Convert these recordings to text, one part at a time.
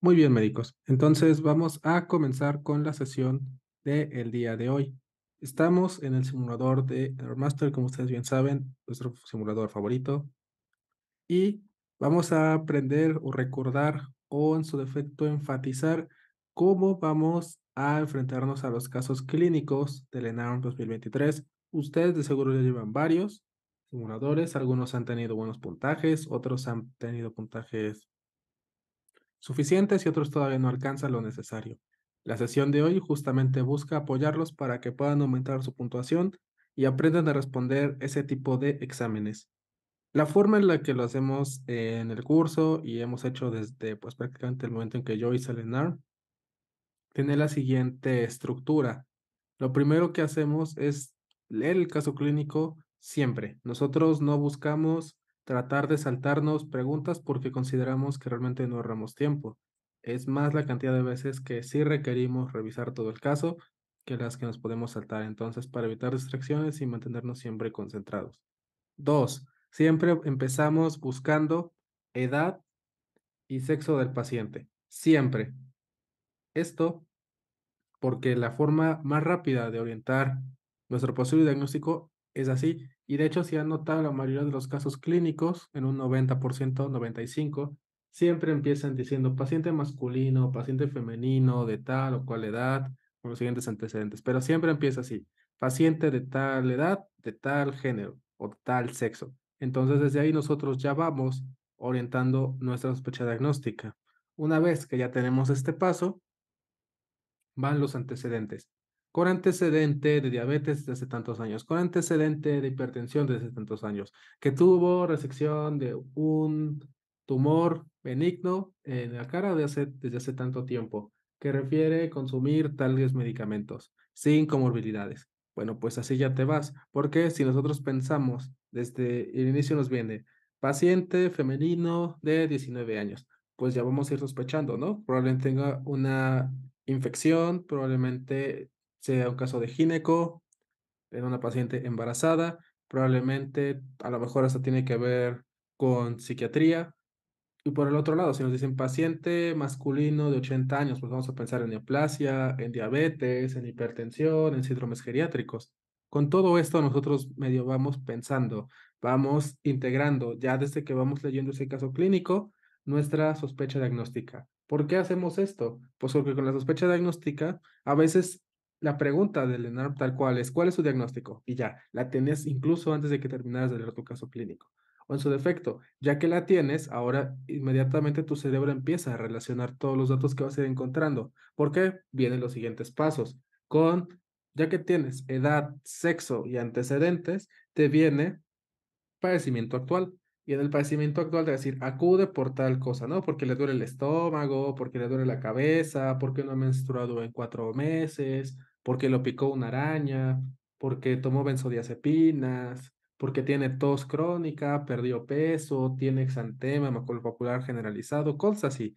Muy bien, médicos. Entonces vamos a comenzar con la sesión del día de hoy. Estamos en el simulador de Airmaster, como ustedes bien saben, nuestro simulador favorito, y vamos a aprender o recordar o en su defecto enfatizar cómo vamos a enfrentarnos a los casos clínicos del ENARM 2023. Ustedes de seguro ya llevan varios simuladores, algunos han tenido buenos puntajes, otros han tenido puntajes suficientes y otros todavía no alcanzan lo necesario. La sesión de hoy justamente busca apoyarlos para que puedan aumentar su puntuación y aprendan a responder ese tipo de exámenes. La forma en la que lo hacemos en el curso y hemos hecho desde pues prácticamente el momento en que yo hice el ENARM tiene la siguiente estructura. Lo primero que hacemos es leer el caso clínico siempre. Nosotros no buscamos tratar de saltarnos preguntas porque consideramos que realmente no ahorramos tiempo. Es más la cantidad de veces que sí requerimos revisar todo el caso que las que nos podemos saltar. Entonces, para evitar distracciones y mantenernos siempre concentrados. Dos, siempre empezamos buscando edad y sexo del paciente. Siempre. Esto porque la forma más rápida de orientar nuestro posible diagnóstico es así. Y de hecho, si han notado la mayoría de los casos clínicos, en un 90%, 95%, siempre empiezan diciendo paciente masculino, paciente femenino, de tal o cual edad, con los siguientes antecedentes. Pero siempre empieza así, paciente de tal edad, de tal género o tal sexo. Entonces, desde ahí nosotros ya vamos orientando nuestra sospecha diagnóstica. Una vez que ya tenemos este paso, van los antecedentes. Con antecedente de diabetes desde hace tantos años, con antecedente de hipertensión desde hace tantos años, que tuvo resección de un tumor benigno en la cara desde hace tanto tiempo, que refiere consumir tales medicamentos, sin comorbilidades. Bueno, pues así ya te vas, porque si nosotros pensamos desde el inicio nos viene paciente femenino de 19 años, pues ya vamos a ir sospechando, ¿no? Probablemente tenga una infección, probablemente sea un caso de gineco en una paciente embarazada, probablemente a lo mejor hasta tiene que ver con psiquiatría. Y por el otro lado, si nos dicen paciente masculino de 80 años, pues vamos a pensar en neoplasia, en diabetes, en hipertensión, en síndromes geriátricos. Con todo esto nosotros medio vamos pensando, vamos integrando, ya desde que vamos leyendo ese caso clínico, nuestra sospecha diagnóstica. ¿Por qué hacemos esto? Pues porque con la sospecha diagnóstica, a veces la pregunta del ENARM tal cual es, ¿cuál es su diagnóstico? Y ya, la tenías incluso antes de que terminaras de leer tu caso clínico. O en su defecto, ya que la tienes, ahora inmediatamente tu cerebro empieza a relacionar todos los datos que vas a ir encontrando. ¿Por qué? Vienen los siguientes pasos. Ya que tienes edad, sexo y antecedentes, te viene padecimiento actual. Y en el padecimiento actual de decir, acude por tal cosa, ¿no? Porque le duele el estómago, porque le duele la cabeza, porque no ha menstruado en 4 meses, porque lo picó una araña, porque tomó benzodiazepinas, porque tiene tos crónica, perdió peso, tiene exantema maculopapular generalizado, cosas así.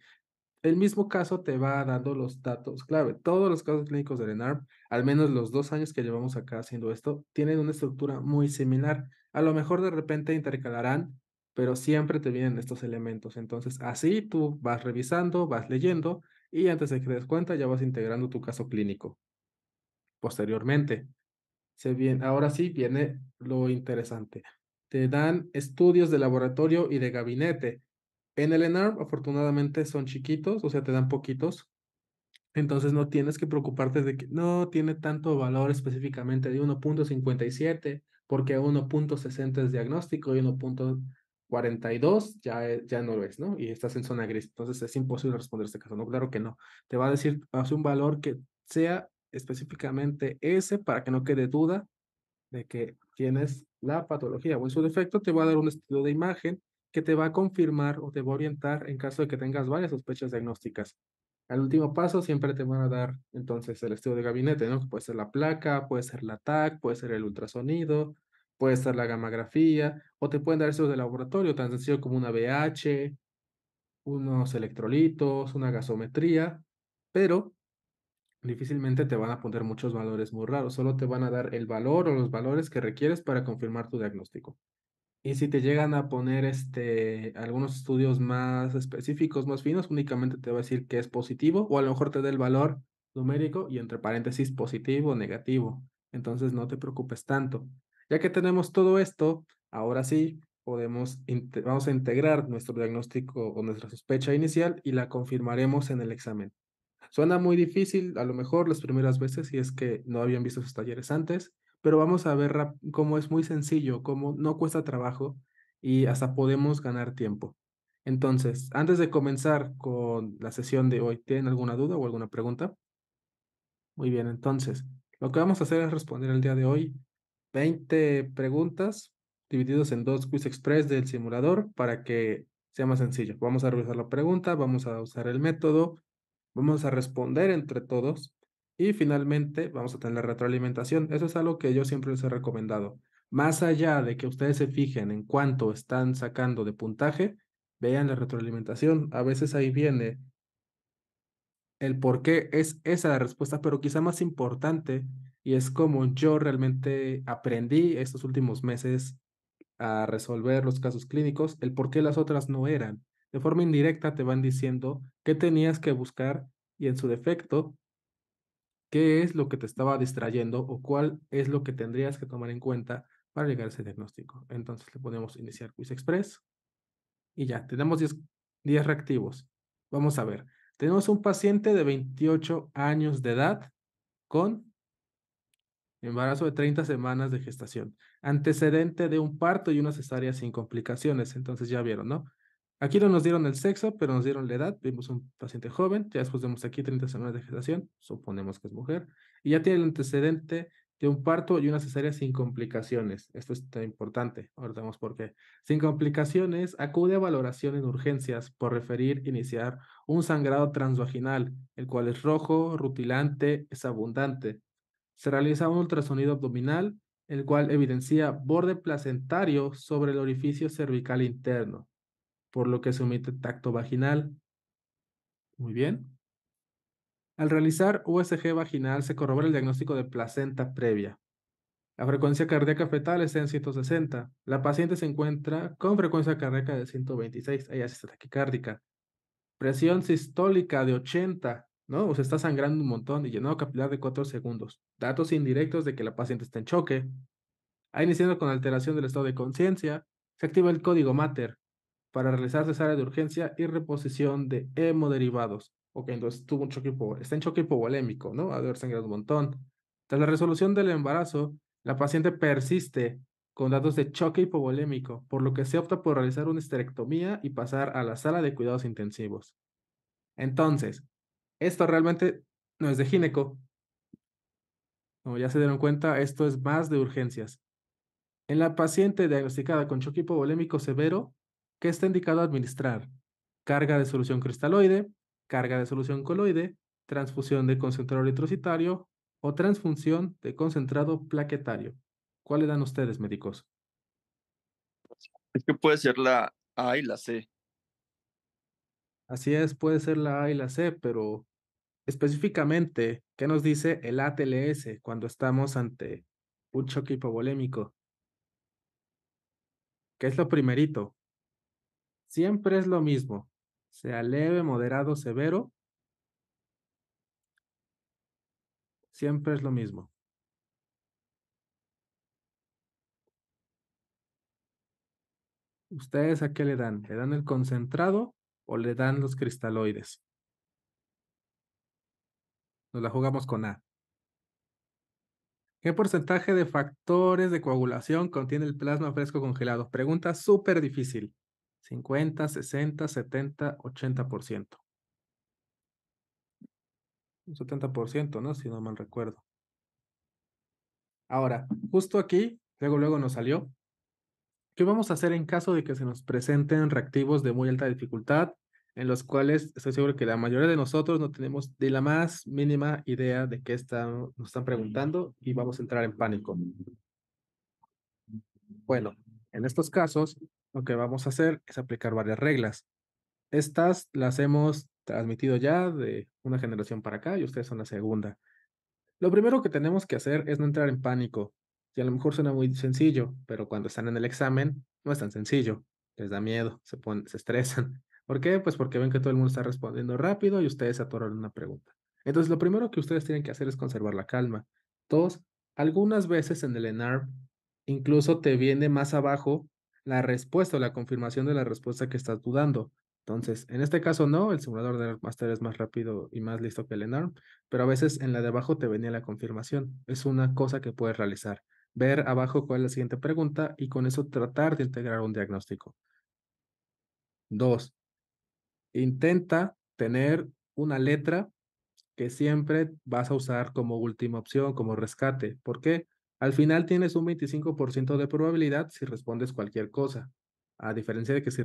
El mismo caso te va dando los datos clave. Todos los casos clínicos del ENARP, al menos los 2 años que llevamos acá haciendo esto, tienen una estructura muy similar. A lo mejor de repente intercalarán, pero siempre te vienen estos elementos. Entonces, así tú vas revisando, vas leyendo y antes de que te des cuenta ya vas integrando tu caso clínico. Posteriormente, ahora sí viene lo interesante. Te dan estudios de laboratorio y de gabinete. En el ENARP, afortunadamente, son chiquitos, o sea, te dan poquitos. Entonces no tienes que preocuparte de que no tiene tanto valor específicamente de 1,57 porque 1,60 es diagnóstico y 1,42 ya no lo es, ¿no? Y estás en zona gris. Entonces es imposible responder este caso, ¿no? Claro que no. Te va a decir, hace un valor que sea específicamente ese para que no quede duda de que tienes la patología o en su defecto te va a dar un estudio de imagen que te va a confirmar o te va a orientar en caso de que tengas varias sospechas diagnósticas. Al último paso siempre te van a dar entonces el estudio de gabinete, ¿no? Que puede ser la placa, puede ser la TAC, puede ser el ultrasonido, puede ser la gammagrafía, o te pueden dar estudios de laboratorio tan sencillo como una BH, unos electrolitos, una gasometría, pero difícilmente te van a poner muchos valores muy raros, solo te van a dar el valor o los valores que requieres para confirmar tu diagnóstico. Y si te llegan a poner algunos estudios más específicos, más finos, únicamente te va a decir que es positivo, o a lo mejor te da el valor numérico y entre paréntesis positivo o negativo. Entonces no te preocupes tanto. Ya que tenemos todo esto, ahora sí vamos a integrar nuestro diagnóstico o nuestra sospecha inicial y la confirmaremos en el examen. Suena muy difícil, a lo mejor las primeras veces, si es que no habían visto esos talleres antes, pero vamos a ver cómo es muy sencillo, cómo no cuesta trabajo y hasta podemos ganar tiempo. Entonces, antes de comenzar con la sesión de hoy, ¿tienen alguna duda o alguna pregunta? Muy bien, entonces, lo que vamos a hacer es responder el día de hoy 20 preguntas divididos en dos quiz express del simulador para que sea más sencillo. Vamos a revisar la pregunta, vamos a usar el método. Vamos a responder entre todos y finalmente vamos a tener la retroalimentación. Eso es algo que yo siempre les he recomendado. Más allá de que ustedes se fijen en cuánto están sacando de puntaje, vean la retroalimentación. A veces ahí viene el por qué es esa la respuesta, pero quizá más importante, y es como yo realmente aprendí estos últimos meses a resolver los casos clínicos, el por qué las otras no eran. De forma indirecta te van diciendo qué tenías que buscar y en su defecto, qué es lo que te estaba distrayendo o cuál es lo que tendrías que tomar en cuenta para llegar a ese diagnóstico. Entonces le ponemos iniciar Quiz Express y ya, tenemos 10 reactivos. Vamos a ver, tenemos un paciente de 28 años de edad con embarazo de 30 semanas de gestación. Antecedente de un parto y una cesárea sin complicaciones. Entonces ya vieron, ¿no? Aquí no nos dieron el sexo, pero nos dieron la edad. Vimos un paciente joven. Ya después vemos aquí 30 semanas de gestación. Suponemos que es mujer. Y ya tiene el antecedente de un parto y una cesárea sin complicaciones. Esto es tan importante. Ahora vemos por qué. Sin complicaciones, acude a valoración en urgencias por referir iniciar un sangrado transvaginal, el cual es rojo, rutilante, es abundante. Se realiza un ultrasonido abdominal, el cual evidencia borde placentario sobre el orificio cervical interno, por lo que se omite tacto vaginal. Muy bien. Al realizar USG vaginal se corrobora el diagnóstico de placenta previa. La frecuencia cardíaca fetal está en 160. La paciente se encuentra con frecuencia cardíaca de 126. Ella sí está taquicárdica. Presión sistólica de 80, ¿no? O sea, está sangrando un montón y llenado capilar de 4 segundos. Datos indirectos de que la paciente está en choque. Ha iniciado con alteración del estado de conciencia. Se activa el código MATER para realizar cesárea de urgencia y reposición de hemoderivados. Ok, entonces tuvo un choque está en choque hipovolémico, ¿no? Ha de haber sangrado un montón. Tras la resolución del embarazo, la paciente persiste con datos de choque hipovolémico, por lo que se opta por realizar una histerectomía y pasar a la sala de cuidados intensivos. Entonces, esto realmente no es de gineco. Como ya se dieron cuenta, esto es más de urgencias. En la paciente diagnosticada con choque hipovolémico severo, ¿qué está indicado administrar? Carga de solución cristaloide, carga de solución coloide, transfusión de concentrado eritrocitario o transfunción de concentrado plaquetario. ¿Cuál le dan ustedes, médicos? Es que puede ser la A y la C. Así es, puede ser la A y la C, pero específicamente, ¿qué nos dice el ATLS cuando estamos ante un choque hipovolémico? ¿Qué es lo primerito? Siempre es lo mismo, sea leve, moderado, severo, siempre es lo mismo. ¿Ustedes a qué le dan? ¿Le dan el concentrado o le dan los cristaloides? Nos la jugamos con A. ¿Qué porcentaje de factores de coagulación contiene el plasma fresco congelado? Pregunta súper difícil. 50, 60, 70, 80%. Un 70%, ¿no? Si no mal recuerdo. Ahora, justo aquí, luego nos salió. ¿Qué vamos a hacer en caso de que se nos presenten reactivos de muy alta dificultad, en los cuales estoy seguro que la mayoría de nosotros no tenemos ni la más mínima idea de qué nos están preguntando y vamos a entrar en pánico? Bueno, en estos casos, lo que vamos a hacer es aplicar varias reglas. Estas las hemos transmitido ya de una generación para acá y ustedes son la segunda. Lo primero que tenemos que hacer es no entrar en pánico. Y a lo mejor suena muy sencillo, pero cuando están en el examen, No es tan sencillo, les da miedo, se estresan. ¿Por qué? Pues porque ven que todo el mundo está respondiendo rápido y ustedes se atoran en una pregunta. Entonces, lo primero que ustedes tienen que hacer es conservar la calma. 2, algunas veces en el ENARM incluso te viene más abajo la respuesta o la confirmación de la respuesta que estás dudando. Entonces, en este caso no, el simulador de Master es más rápido y más listo que el ENARM, pero a veces en la de abajo te venía la confirmación. Es una cosa que puedes realizar, ver abajo cuál es la siguiente pregunta y con eso tratar de integrar un diagnóstico. 2, intenta tener una letra que siempre vas a usar como última opción, como rescate. ¿Por qué? Al final tienes un 25% de probabilidad si respondes cualquier cosa, a diferencia de que si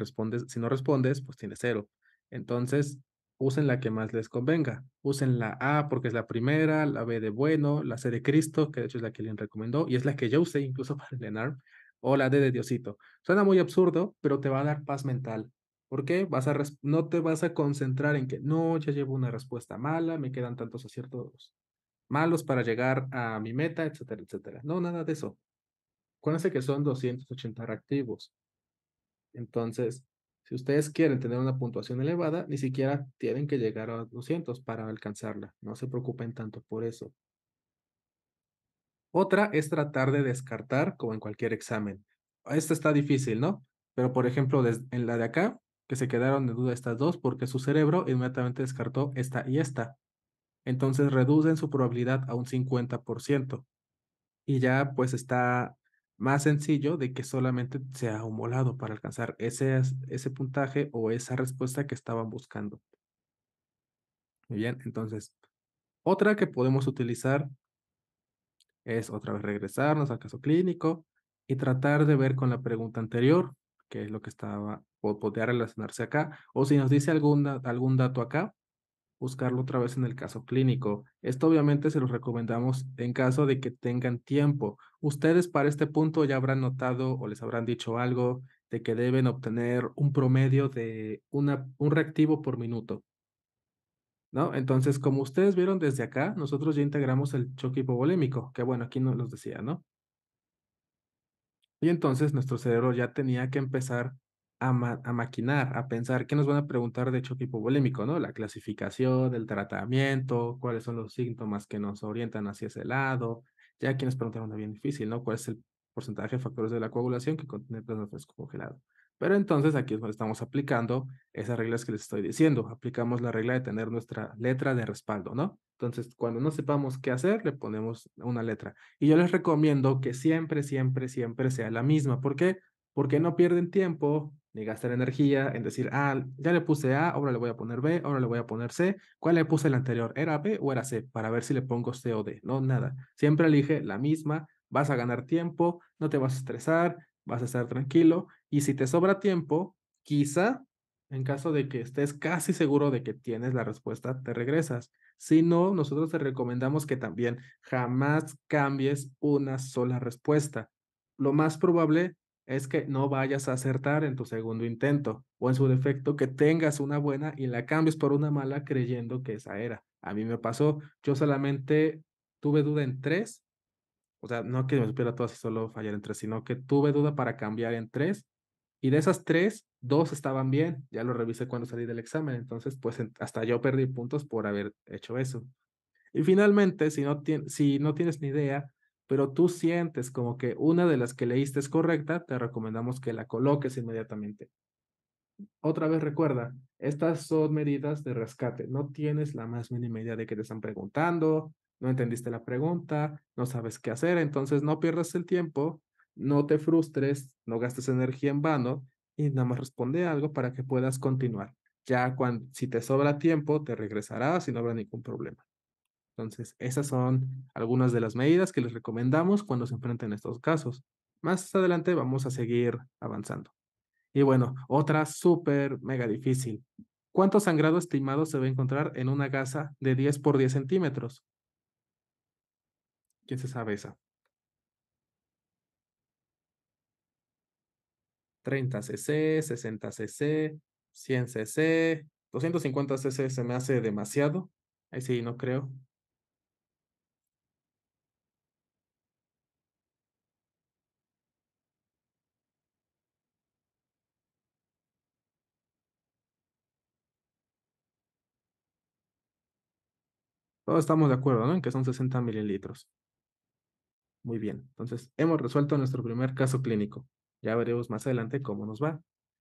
no respondes, pues tienes cero. Entonces, usen la que más les convenga. Usen la A porque es la primera, la B de bueno, la C de Cristo, que de hecho es la que Lynn recomendó, y es la que yo usé incluso para el ENARM, o la D de Diosito. Suena muy absurdo, pero te va a dar paz mental. ¿Por qué? No te vas a concentrar en que no, ya llevo una respuesta mala, me quedan tantos aciertos malos para llegar a mi meta, etcétera, etcétera. No, nada de eso. Acuérdense que son 280 reactivos. Entonces, si ustedes quieren tener una puntuación elevada, ni siquiera tienen que llegar a 200 para alcanzarla. No se preocupen tanto por eso. Otra es tratar de descartar como en cualquier examen. Esta está difícil, ¿no? Pero por ejemplo, en la de acá, que se quedaron de duda estas dos porque su cerebro inmediatamente descartó esta y esta. Entonces reducen su probabilidad a un 50% y ya pues está más sencillo de que solamente sea un volado para alcanzar ese puntaje o esa respuesta que estaban buscando. Muy bien, entonces, otra que podemos utilizar es otra vez regresarnos al caso clínico y tratar de ver con la pregunta anterior, qué es lo que estaba o podría relacionarse acá, o si nos dice algún dato acá, buscarlo otra vez en el caso clínico. Esto obviamente se los recomendamos en caso de que tengan tiempo. Ustedes para este punto ya habrán notado o les habrán dicho algo de que deben obtener un promedio de un reactivo por minuto, ¿no? Entonces, como ustedes vieron desde acá, nosotros ya integramos el choque hipovolémico, que bueno, aquí no los decía, ¿no? Y entonces nuestro cerebro ya tenía que empezar a maquinar, a pensar qué nos van a preguntar de choque hipovolémico, ¿no? La clasificación, el tratamiento, cuáles son los síntomas que nos orientan hacia ese lado. Ya aquí nos preguntaron una bien difícil, ¿no? ¿Cuál es el porcentaje de factores de la coagulación que contiene plasma fresco congelado? Pero entonces aquí es donde estamos aplicando esas reglas que les estoy diciendo. Aplicamos la regla de tener nuestra letra de respaldo, ¿no? Entonces, cuando no sepamos qué hacer, le ponemos una letra. Y yo les recomiendo que siempre, siempre, siempre sea la misma. ¿Por qué? Porque no pierden tiempo ni gastan energía en decir, ah, ya le puse A, ahora le voy a poner B, ahora le voy a poner C. ¿Cuál le puse el anterior? ¿Era B o era C? Para ver si le pongo C o D. No, nada. Siempre elige la misma. Vas a ganar tiempo, no te vas a estresar, vas a estar tranquilo. Y si te sobra tiempo, quizá, en caso de que estés casi seguro de que tienes la respuesta, te regresas. Si no, nosotros te recomendamos que también jamás cambies una sola respuesta. Lo más probable es que no vayas a acertar en tu segundo intento o en su defecto que tengas una buena y la cambies por una mala creyendo que esa era. A mí me pasó, yo solamente tuve duda en tres, o sea, no que me supiera todas y solo fallar en tres, sino que tuve duda para cambiar en tres y de esas tres, dos estaban bien, ya lo revisé cuando salí del examen, entonces pues hasta yo perdí puntos por haber hecho eso. Y finalmente, si no tienes ni idea, pero tú sientes como que una de las que leíste es correcta, te recomendamos que la coloques inmediatamente. Otra vez recuerda, estas son medidas de rescate. No tienes la más mínima idea de qué te están preguntando, no entendiste la pregunta, no sabes qué hacer, entonces no pierdas el tiempo, no te frustres, no gastes energía en vano y nada más responde algo para que puedas continuar. Ya cuando, si te sobra tiempo, te regresarás y no habrá ningún problema. Entonces, esas son algunas de las medidas que les recomendamos cuando se enfrenten a estos casos. Más adelante vamos a seguir avanzando. Y bueno, otra súper mega difícil. ¿Cuánto sangrado estimado se va a encontrar en una gasa de 10 por 10 centímetros? ¿Quién se sabe esa? 30 cc, 60 cc, 100 cc, 250 cc se me hace demasiado. Ahí sí, no creo. Todos estamos de acuerdo, ¿no? En que son 60 mililitros. Muy bien. Entonces, hemos resuelto nuestro primer caso clínico. Ya veremos más adelante cómo nos va.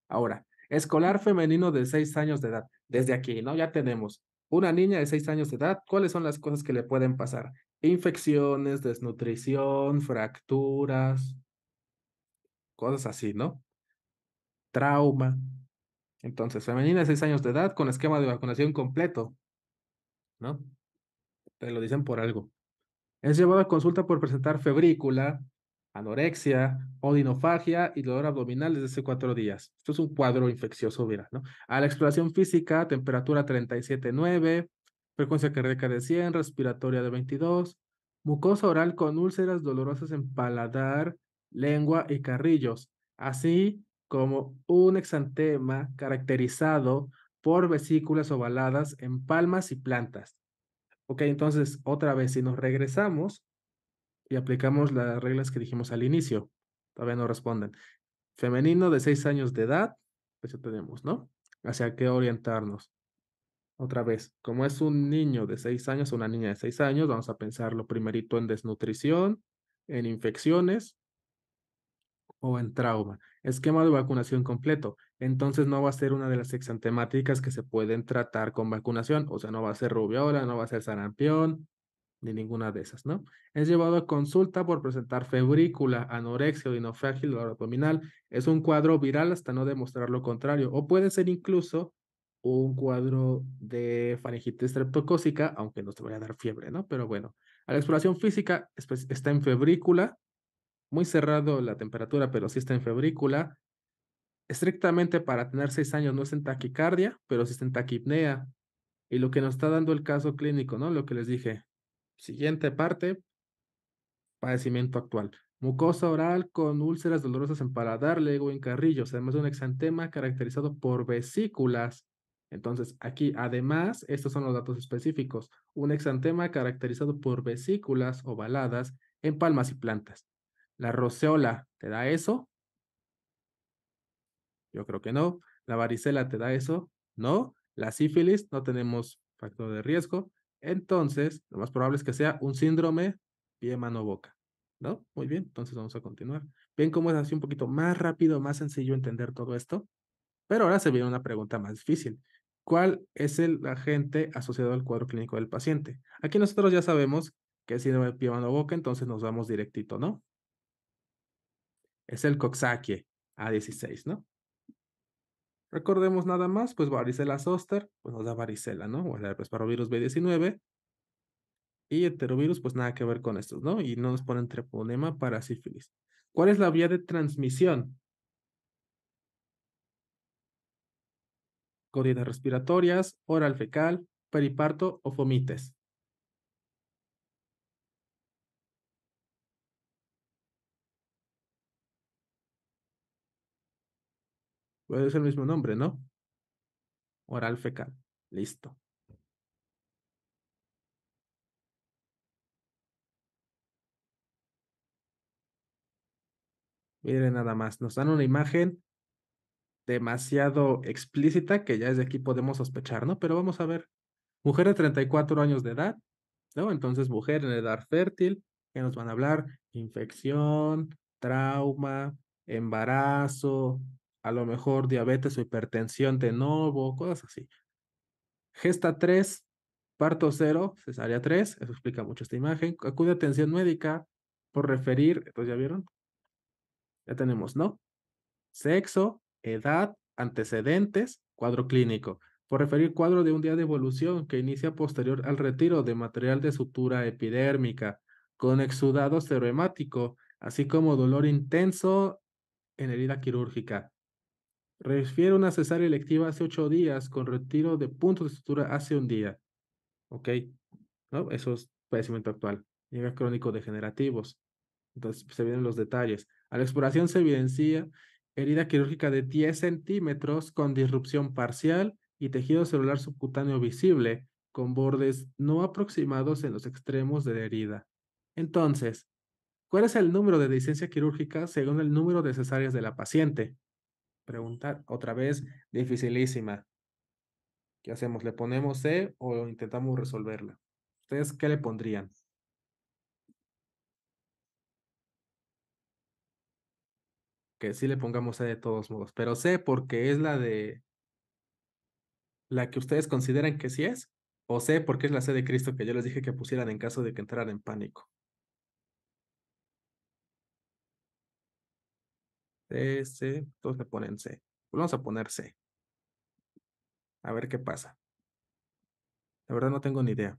Ahora, escolar femenino de 6 años de edad. Desde aquí, ¿no? Ya tenemos una niña de 6 años de edad. ¿Cuáles son las cosas que le pueden pasar? Infecciones, desnutrición, fracturas, cosas así, ¿no? Trauma. Entonces, femenina de 6 años de edad con esquema de vacunación completo, ¿no? Te lo dicen por algo. Es llevado a consulta por presentar febrícula, anorexia, odinofagia y dolor abdominal desde hace 4 días. Esto es un cuadro infeccioso viral, ¿no? A la exploración física, temperatura 37,9, frecuencia cardíaca de 100, respiratoria de 22, mucosa oral con úlceras dolorosas en paladar, lengua y carrillos, así como un exantema caracterizado por vesículas ovaladas en palmas y plantas. Ok, entonces otra vez, si nos regresamos y aplicamos las reglas que dijimos al inicio, todavía no responden. Femenino de 6 años de edad, pues ya tenemos, ¿no? ¿Hacia qué orientarnos? Otra vez, como es un niño de 6 años o una niña de 6 años, vamos a pensar lo primerito en desnutrición, en infecciones o en trauma. Esquema de vacunación completo. Entonces no va a ser una de las exantemáticas que se pueden tratar con vacunación. O sea, no va a ser rubiola, no va a ser sarampión, ni ninguna de esas, ¿no? Es llevado a consulta por presentar febrícula, anorexia, odinofagia, dolor abdominal. Es un cuadro viral hasta no demostrar lo contrario. O puede ser incluso un cuadro de faringitis streptocócica, aunque no te vaya a dar fiebre, ¿no? Pero bueno, a la exploración física está en febrícula, muy cerrado la temperatura, pero sí está en febrícula. Estrictamente para tener 6 años no es en taquicardia, pero sí está en taquipnea. Y lo que nos está dando el caso clínico, ¿no? Lo que les dije. Siguiente parte, padecimiento actual. Mucosa oral con úlceras dolorosas en paladar, lengua en carrillos, además de un exantema caracterizado por vesículas. Entonces, aquí, además, estos son los datos específicos. Un exantema caracterizado por vesículas ovaladas en palmas y plantas. La roceola, ¿te da eso? Yo creo que no. La varicela, ¿te da eso? No. La sífilis, no tenemos factor de riesgo. Entonces, lo más probable es que sea un síndrome pie, mano, boca. ¿No? Muy bien, entonces vamos a continuar. ¿Ven cómo es así un poquito más rápido, más sencillo entender todo esto? Pero ahora se viene una pregunta más difícil. ¿Cuál es el agente asociado al cuadro clínico del paciente? Aquí nosotros ya sabemos que es síndrome de pie, mano, boca, entonces nos vamos directito, ¿no? Es el Coxsackie A16, ¿no? Recordemos nada más, pues varicela zoster, pues nos da varicela, ¿no? O el herpes parvovirus B19 y enterovirus, pues nada que ver con estos, ¿no? Y no nos ponen treponema para sífilis. ¿Cuál es la vía de transmisión? Corridas respiratorias, oral fecal, periparto o fomites. Puede ser el mismo nombre, ¿no? Oral fecal. Listo. Miren nada más, nos dan una imagen demasiado explícita que ya desde aquí podemos sospechar, ¿no? Pero vamos a ver. Mujer de 34 años de edad, ¿no? Entonces, mujer en edad fértil, ¿qué nos van a hablar? Infección, trauma, embarazo, a lo mejor diabetes o hipertensión de nuevo, cosas así. Gesta 3, parto 0, cesárea 3, eso explica mucho esta imagen. Acude a atención médica por referir, entonces ya vieron, ya tenemos, ¿no? Sexo, edad, antecedentes, cuadro clínico. Por referir cuadro de un día de evolución que inicia posterior al retiro de material de sutura epidérmica con exudado serohemático, así como dolor intenso en herida quirúrgica. Refiere una cesárea electiva hace 8 días con retiro de puntos de sutura hace un día. ¿Ok? ¿No? Eso es padecimiento actual. Llega crónico degenerativos. Entonces se vienen los detalles. A la exploración se evidencia herida quirúrgica de 10 centímetros con disrupción parcial y tejido celular subcutáneo visible, con bordes no aproximados en los extremos de la herida. Entonces, ¿cuál es el número de licencia quirúrgica según el número de cesáreas de la paciente? Pregunta otra vez, dificilísima. ¿Qué hacemos? ¿Le ponemos C o intentamos resolverla? ¿Ustedes qué le pondrían? Que sí le pongamos C de todos modos, pero C porque es la que ustedes consideran que sí es, o C porque es la C de Cristo que yo les dije que pusieran en caso de que entraran en pánico. C, C, todos le ponen C. Pues vamos a poner C, a ver qué pasa. La verdad no tengo ni idea.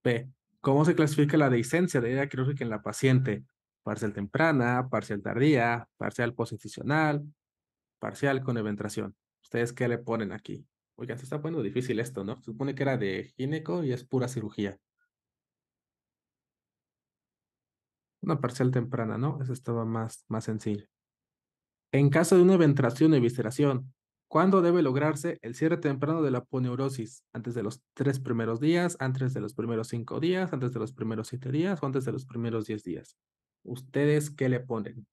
B. ¿Cómo se clasifica la dehiscencia de herida quirúrgica en la paciente? Parcial temprana, parcial tardía, parcial posicional, parcial con eventración. ¿Ustedes qué le ponen aquí? Oigan, se está poniendo difícil esto, ¿no? Se supone que era de gineco y es pura cirugía. Una parcial temprana, ¿no? Eso estaba más sencillo. En caso de una eventración o evisceración, ¿cuándo debe lograrse el cierre temprano de la poneurosis? ¿Antes de los 3 primeros días, antes de los primeros 5 días, antes de los primeros 7 días o antes de los primeros 10 días? ¿Ustedes qué le ponen?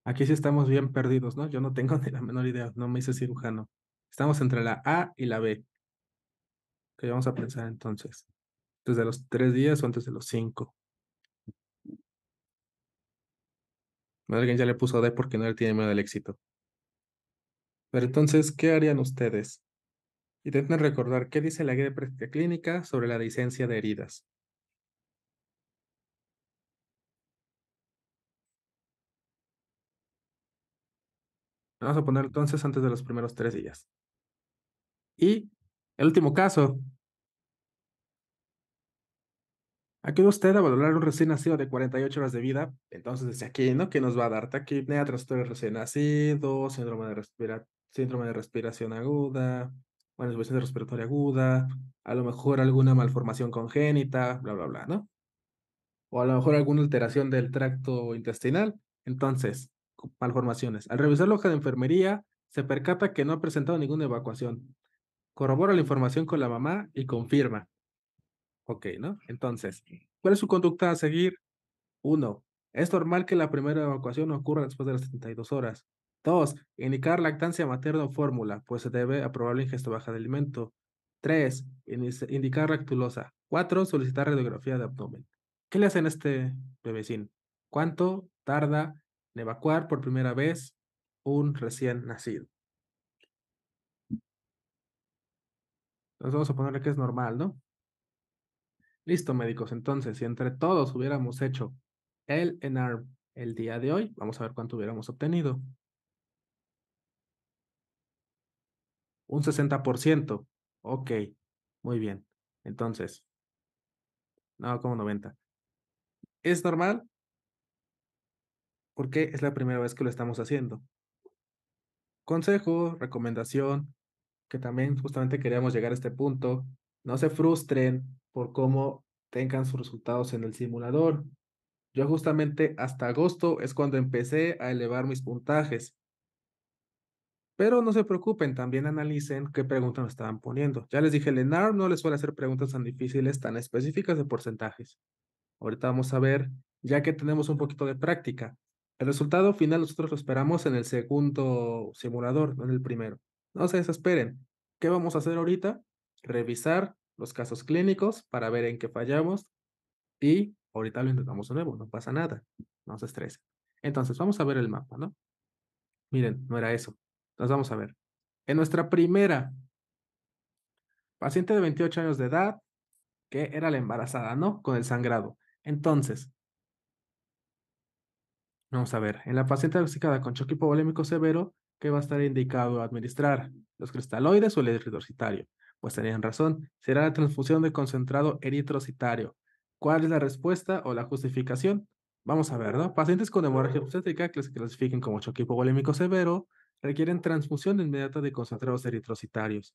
Aquí sí estamos bien perdidos, ¿no? Yo no tengo ni la menor idea, no me hice cirujano. Estamos entre la A y la B. ¿Qué vamos a pensar entonces? ¿Antes de los 3 días o antes de los 5? Alguien ya le puso D porque no le tiene miedo al éxito. Pero entonces, ¿qué harían ustedes? Intenten recordar qué dice la guía de práctica clínica sobre la licencia de heridas. Vamos a poner entonces antes de los primeros 3 días. Y el último caso, aquí usted a valorar un recién nacido de 48 horas de vida. Entonces, desde aquí, ¿no? ¿Qué nos va a dar? Taquipnea, trastorno de recién nacido, síndrome de respiración aguda, bueno, insuficiencia respiratoria aguda, a lo mejor alguna malformación congénita, bla, bla, bla, ¿no? O a lo mejor alguna alteración del tracto intestinal. Entonces, malformaciones. Al revisar la hoja de enfermería, se percata que no ha presentado ninguna evacuación. Corrobora la información con la mamá y confirma. Ok, ¿no? Entonces, ¿cuál es su conducta a seguir? Uno, es normal que la primera evacuación ocurra después de las 72 horas. Dos, indicar lactancia materna o fórmula, pues se debe a probable ingesta baja de alimento. Tres, indicar lactulosa. Cuatro, solicitar radiografía de abdomen. ¿Qué le hacen a este bebecín? ¿Cuánto tarda en evacuar por primera vez un recién nacido? Entonces vamos a ponerle que es normal, ¿no? Listo, médicos. Entonces, si entre todos hubiéramos hecho el ENARM el día de hoy, vamos a ver cuánto hubiéramos obtenido. Un 60%. Ok, muy bien. Entonces, no, como 90. ¿Es normal? Porque es la primera vez que lo estamos haciendo. Consejo, recomendación, que también justamente queríamos llegar a este punto. No se frustren por cómo tengan sus resultados en el simulador. Yo justamente hasta agosto es cuando empecé a elevar mis puntajes. Pero no se preocupen, también analicen qué preguntas nos estaban poniendo. Ya les dije, el ENARM no les suele hacer preguntas tan difíciles, tan específicas de porcentajes. Ahorita vamos a ver, ya que tenemos un poquito de práctica. El resultado final nosotros lo esperamos en el segundo simulador, no en el primero. No se desesperen. ¿Qué vamos a hacer ahorita? Revisar los casos clínicos para ver en qué fallamos y ahorita lo intentamos de nuevo, no pasa nada. No se estresen. Entonces, vamos a ver el mapa, ¿no? Miren, no era eso. Entonces, vamos a ver. En nuestra primera paciente de 28 años de edad, que era la embarazada, ¿no? Con el sangrado. Entonces, vamos a ver, en la paciente diagnosticada con choque hipovolémico severo, ¿qué va a estar indicado administrar? ¿Los cristaloides o el eritrocitario? Pues tenían razón, será la transfusión de concentrado eritrocitario. ¿Cuál es la respuesta o la justificación? Vamos a ver, ¿no? Pacientes con hemorragia obstétrica que se clasifiquen como choque hipovolémico severo requieren transfusión inmediata de concentrados eritrocitarios.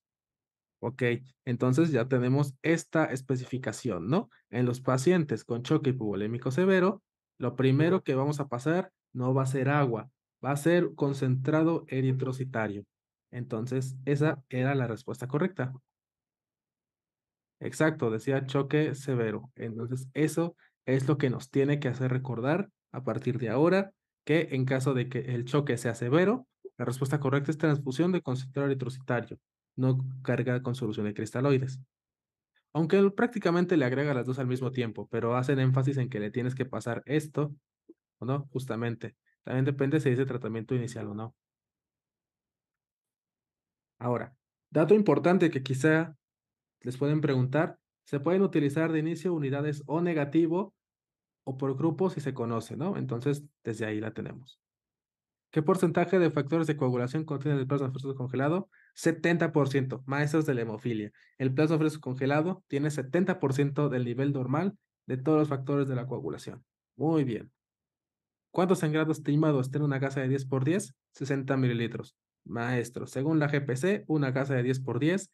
Ok, entonces ya tenemos esta especificación, ¿no? En los pacientes con choque hipovolémico severo, lo primero que vamos a pasar no va a ser agua, va a ser concentrado eritrocitario. Entonces, esa era la respuesta correcta. Exacto, decía choque severo. Entonces, eso es lo que nos tiene que hacer recordar a partir de ahora. que en caso de que el choque sea severo, la respuesta correcta es transfusión de concentrado eritrocitario, no carga con solución de cristaloides. Aunque él prácticamente le agrega las dos al mismo tiempo, pero hacen énfasis en que le tienes que pasar esto o no, justamente. También depende si dice tratamiento inicial o no. Ahora, dato importante que quizá les pueden preguntar, se pueden utilizar de inicio unidades O negativo o por grupos si se conoce, ¿no? Entonces, desde ahí la tenemos. ¿Qué porcentaje de factores de coagulación contiene el plasma fresco congelado? 70%, maestros de la hemofilia. El plasma fresco congelado tiene 70% del nivel normal de todos los factores de la coagulación. Muy bien. ¿Cuántos sangrados estimados tiene una gasa de 10 por 10? 60 mililitros. Maestro, según la GPC, una gasa de 10 por 10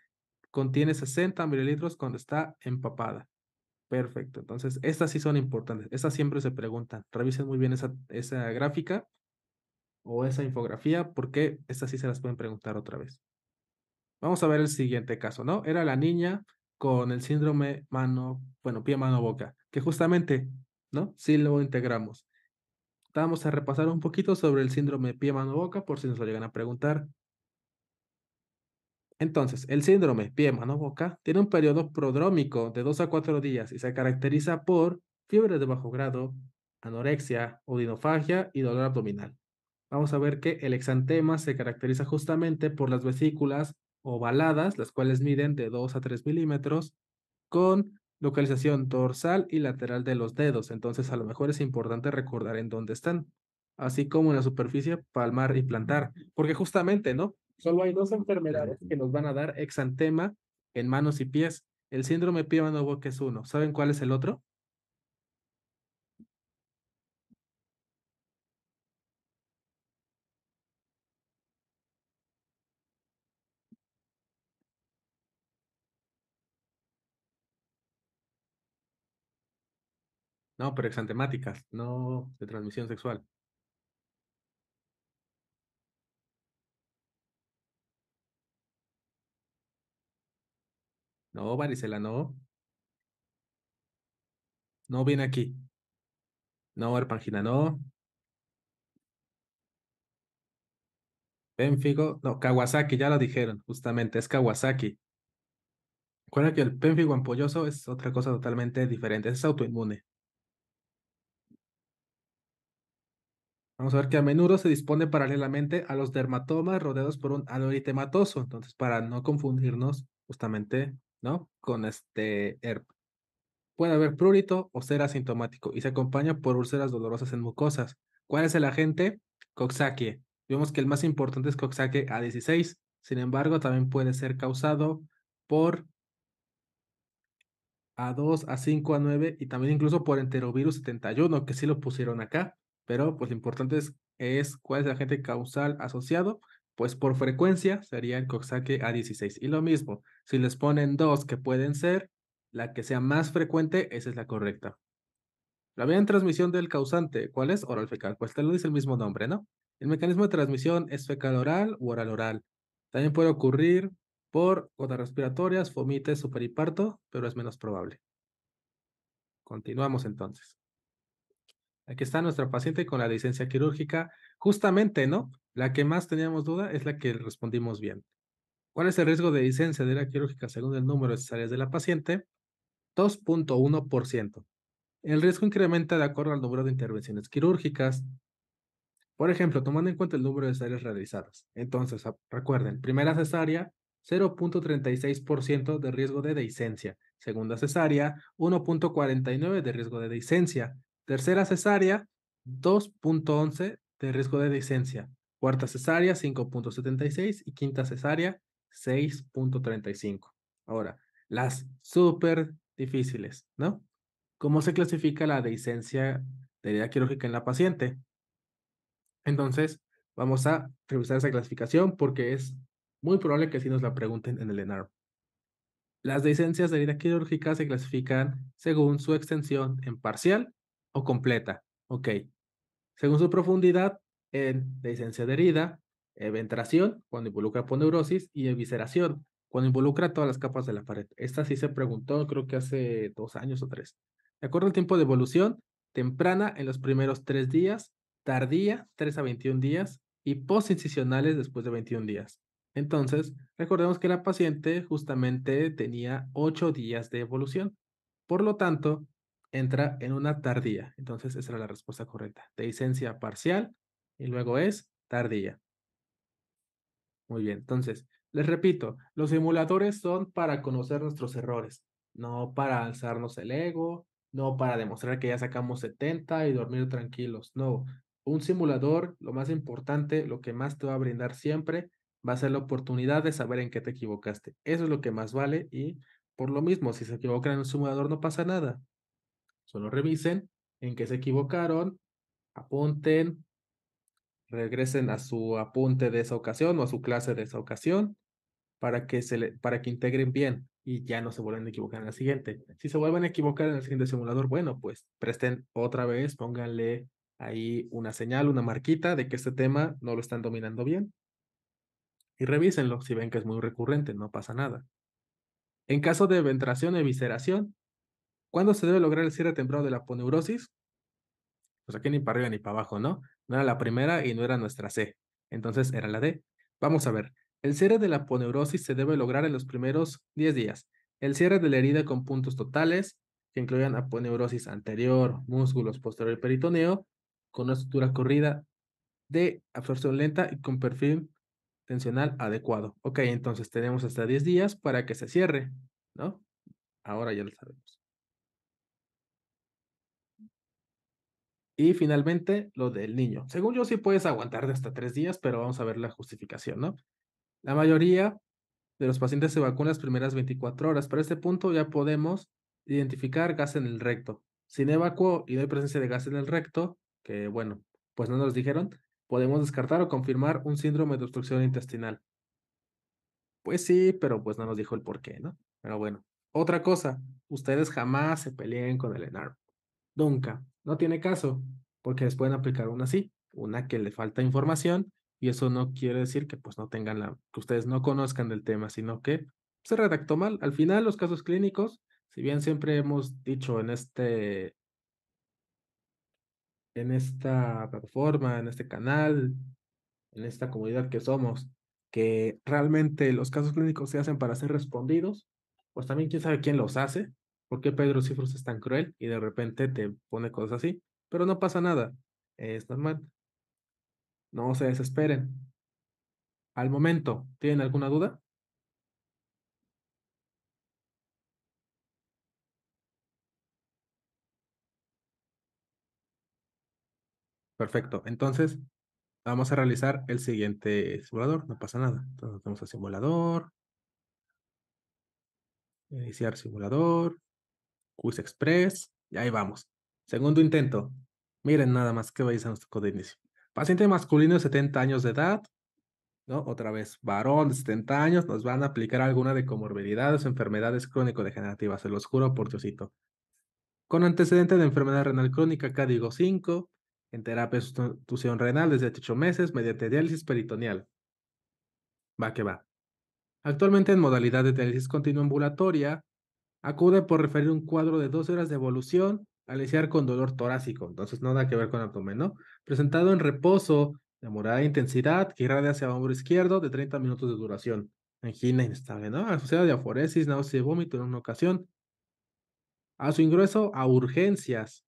contiene 60 mililitros cuando está empapada. Perfecto. Entonces, estas sí son importantes. Estas siempre se preguntan. Revisen muy bien esa gráfica o esa infografía porque estas sí se las pueden preguntar otra vez. Vamos a ver el siguiente caso, ¿no? Era la niña con el síndrome mano, bueno, pie, mano, boca, que justamente, ¿no? Sí lo integramos. Vamos a repasar un poquito sobre el síndrome pie, mano, boca por si nos lo llegan a preguntar. Entonces, el síndrome pie, mano, boca tiene un periodo prodrómico de 2 a 4 días y se caracteriza por fiebre de bajo grado, anorexia, odinofagia y dolor abdominal. Vamos a ver que el exantema se caracteriza justamente por las vesículas ovaladas, las cuales miden de 2 a 3 milímetros, con localización dorsal y lateral de los dedos. Entonces, a lo mejor es importante recordar en dónde están, así como en la superficie palmar y plantar, porque justamente, ¿no? Solo hay dos enfermedades que nos van a dar exantema en manos y pies. El síndrome pie mano boca es uno. ¿Saben cuál es el otro? No, pero exantemáticas, no de transmisión sexual. No, varicela, no. No viene aquí. No, Erpangina, no. Pénfigo, no, Kawasaki, ya lo dijeron, justamente, es Kawasaki. Recuerda que el pénfigo ampolloso es otra cosa totalmente diferente, es autoinmune. Vamos a ver que a menudo se dispone paralelamente a los dermatomas rodeados por un ano eritematoso. Entonces, para no confundirnos justamente, ¿no? Con herpes. Puede haber prurito o ser asintomático y se acompaña por úlceras dolorosas en mucosas. ¿Cuál es el agente? Coxsackie. Vemos que el más importante es Coxsackie A16. Sin embargo, también puede ser causado por A2, A5, A9 y también incluso por enterovirus 71, que sí lo pusieron acá. Pero pues lo importante es cuál es el agente causal asociado. Pues por frecuencia sería el Coxsackie A16. Y lo mismo, si les ponen dos que pueden ser, la que sea más frecuente, esa es la correcta. La vía en transmisión del causante, ¿cuál es? Oral fecal. Pues te lo dice el mismo nombre, ¿no? El mecanismo de transmisión es fecal oral u oral oral. También puede ocurrir por gotas respiratorias, fomites, superiparto, pero es menos probable. Continuamos entonces. Aquí está nuestra paciente con la licencia quirúrgica. Justamente, ¿no? La que más teníamos duda es la que respondimos bien. ¿Cuál es el riesgo de licencia de la quirúrgica según el número de cesáreas de la paciente? 2.1%. El riesgo incrementa de acuerdo al número de intervenciones quirúrgicas. Por ejemplo, tomando en cuenta el número de cesáreas realizadas. Entonces, recuerden, primera cesárea, 0.36% de riesgo de dehiscencia. Segunda cesárea, 1.49 de riesgo de dehiscencia. Tercera cesárea, 2.11 de riesgo de dehiscencia. Cuarta cesárea, 5.76 y quinta cesárea, 6.35. Ahora, las súper difíciles, ¿no? ¿Cómo se clasifica la dehiscencia de herida quirúrgica en la paciente? Entonces, vamos a revisar esa clasificación porque es muy probable que sí nos la pregunten en el ENARM. Las licencias de herida quirúrgica se clasifican según su extensión en parcial o completa. Ok. Según su profundidad en licencia de herida, eventración, cuando involucra aponeurosis, y evisceración, cuando involucra todas las capas de la pared. Esta sí se preguntó, creo que hace 2 años o 3. De acuerdo al tiempo de evolución, temprana en los primeros 3 días, tardía 3 a 21 días y postincisionales después de 21 días. Entonces, recordemos que la paciente justamente tenía 8 días de evolución. Por lo tanto, entra en una tardía. Entonces, esa era la respuesta correcta. Dehiscencia parcial y luego es tardía. Muy bien, entonces, les repito, los simuladores son para conocer nuestros errores, no para alzarnos el ego, no para demostrar que ya sacamos 70 y dormir tranquilos. No, un simulador, lo más importante, lo que más te va a brindar siempre, va a ser la oportunidad de saber en qué te equivocaste. Eso es lo que más vale y por lo mismo, si se equivocan en un simulador no pasa nada. Solo revisen en qué se equivocaron, apunten, regresen a su apunte de esa ocasión o a su clase de esa ocasión para que integren bien y ya no se vuelvan a equivocar en la siguiente. Si se vuelven a equivocar en el siguiente simulador, bueno, pues presten otra vez, pónganle ahí una señal, una marquita de que este tema no lo están dominando bien y revísenlo si ven que es muy recurrente, no pasa nada. En caso de ventración y evisceración, ¿cuándo se debe lograr el cierre temprano de la aponeurosis? Pues aquí ni para arriba ni para abajo, ¿no? No era la primera y no era nuestra C. Entonces era la D. Vamos a ver. El cierre de la aponeurosis se debe lograr en los primeros 10 días. El cierre de la herida con puntos totales, que incluyan aponeurosis anterior, músculos posterior y peritoneo, con una estructura corrida de absorción lenta y con perfil tensional adecuado. Ok, entonces tenemos hasta 10 días para que se cierre, ¿no? Ahora ya lo sabemos. Y finalmente, lo del niño. Según yo, sí puedes aguantar de hasta 3 días, pero vamos a ver la justificación, ¿no? La mayoría de los pacientes se vacunan las primeras 24 horas. Para este punto ya podemos identificar gas en el recto. Sin evacuo y no hay presencia de gas en el recto, que bueno, pues no nos dijeron, podemos descartar o confirmar un síndrome de obstrucción intestinal. Pues sí, pero pues no nos dijo el por qué, ¿no? Pero bueno. Otra cosa, ustedes jamás se peleen con el ENARM. Nunca. No tiene caso, porque les pueden aplicar una así, una que le falta información, y eso no quiere decir que pues no tengan que ustedes no conozcan del tema, sino que se redactó mal. Al final, los casos clínicos, si bien siempre hemos dicho en esta plataforma, en este canal, en esta comunidad que somos, que realmente los casos clínicos se hacen para ser respondidos, pues también quién sabe quién los hace, por qué Pedro Cifrus es tan cruel y de repente te pone cosas así, pero no pasa nada, es normal, no se desesperen. Al momento, ¿tienen alguna duda? Perfecto, entonces vamos a realizar el siguiente simulador, no pasa nada. Entonces vamos a simulador, iniciar simulador, Quiz Express, y ahí vamos. Segundo intento. Miren nada más que vais a nuestro código de inicio. Paciente masculino de 70 años de edad, ¿no? Otra vez, varón de 70 años, nos van a aplicar alguna de comorbilidades o enfermedades crónico-degenerativas, se los juro por Diosito. Con antecedente de enfermedad renal crónica, acá digo 5, en terapia de sustitución renal desde 8 meses, mediante diálisis peritoneal. Va que va. Actualmente en modalidad de diálisis continua ambulatoria, acude por referir un cuadro de 12 horas de evolución al iniciar con dolor torácico, entonces nada que ver con abdomen, ¿no? Presentado en reposo de moderada intensidad que irradia hacia hombro izquierdo de 30 minutos de duración. Angina inestable, ¿no? Asociada a diaforesis, náusea y vómito en una ocasión. A su ingreso a urgencias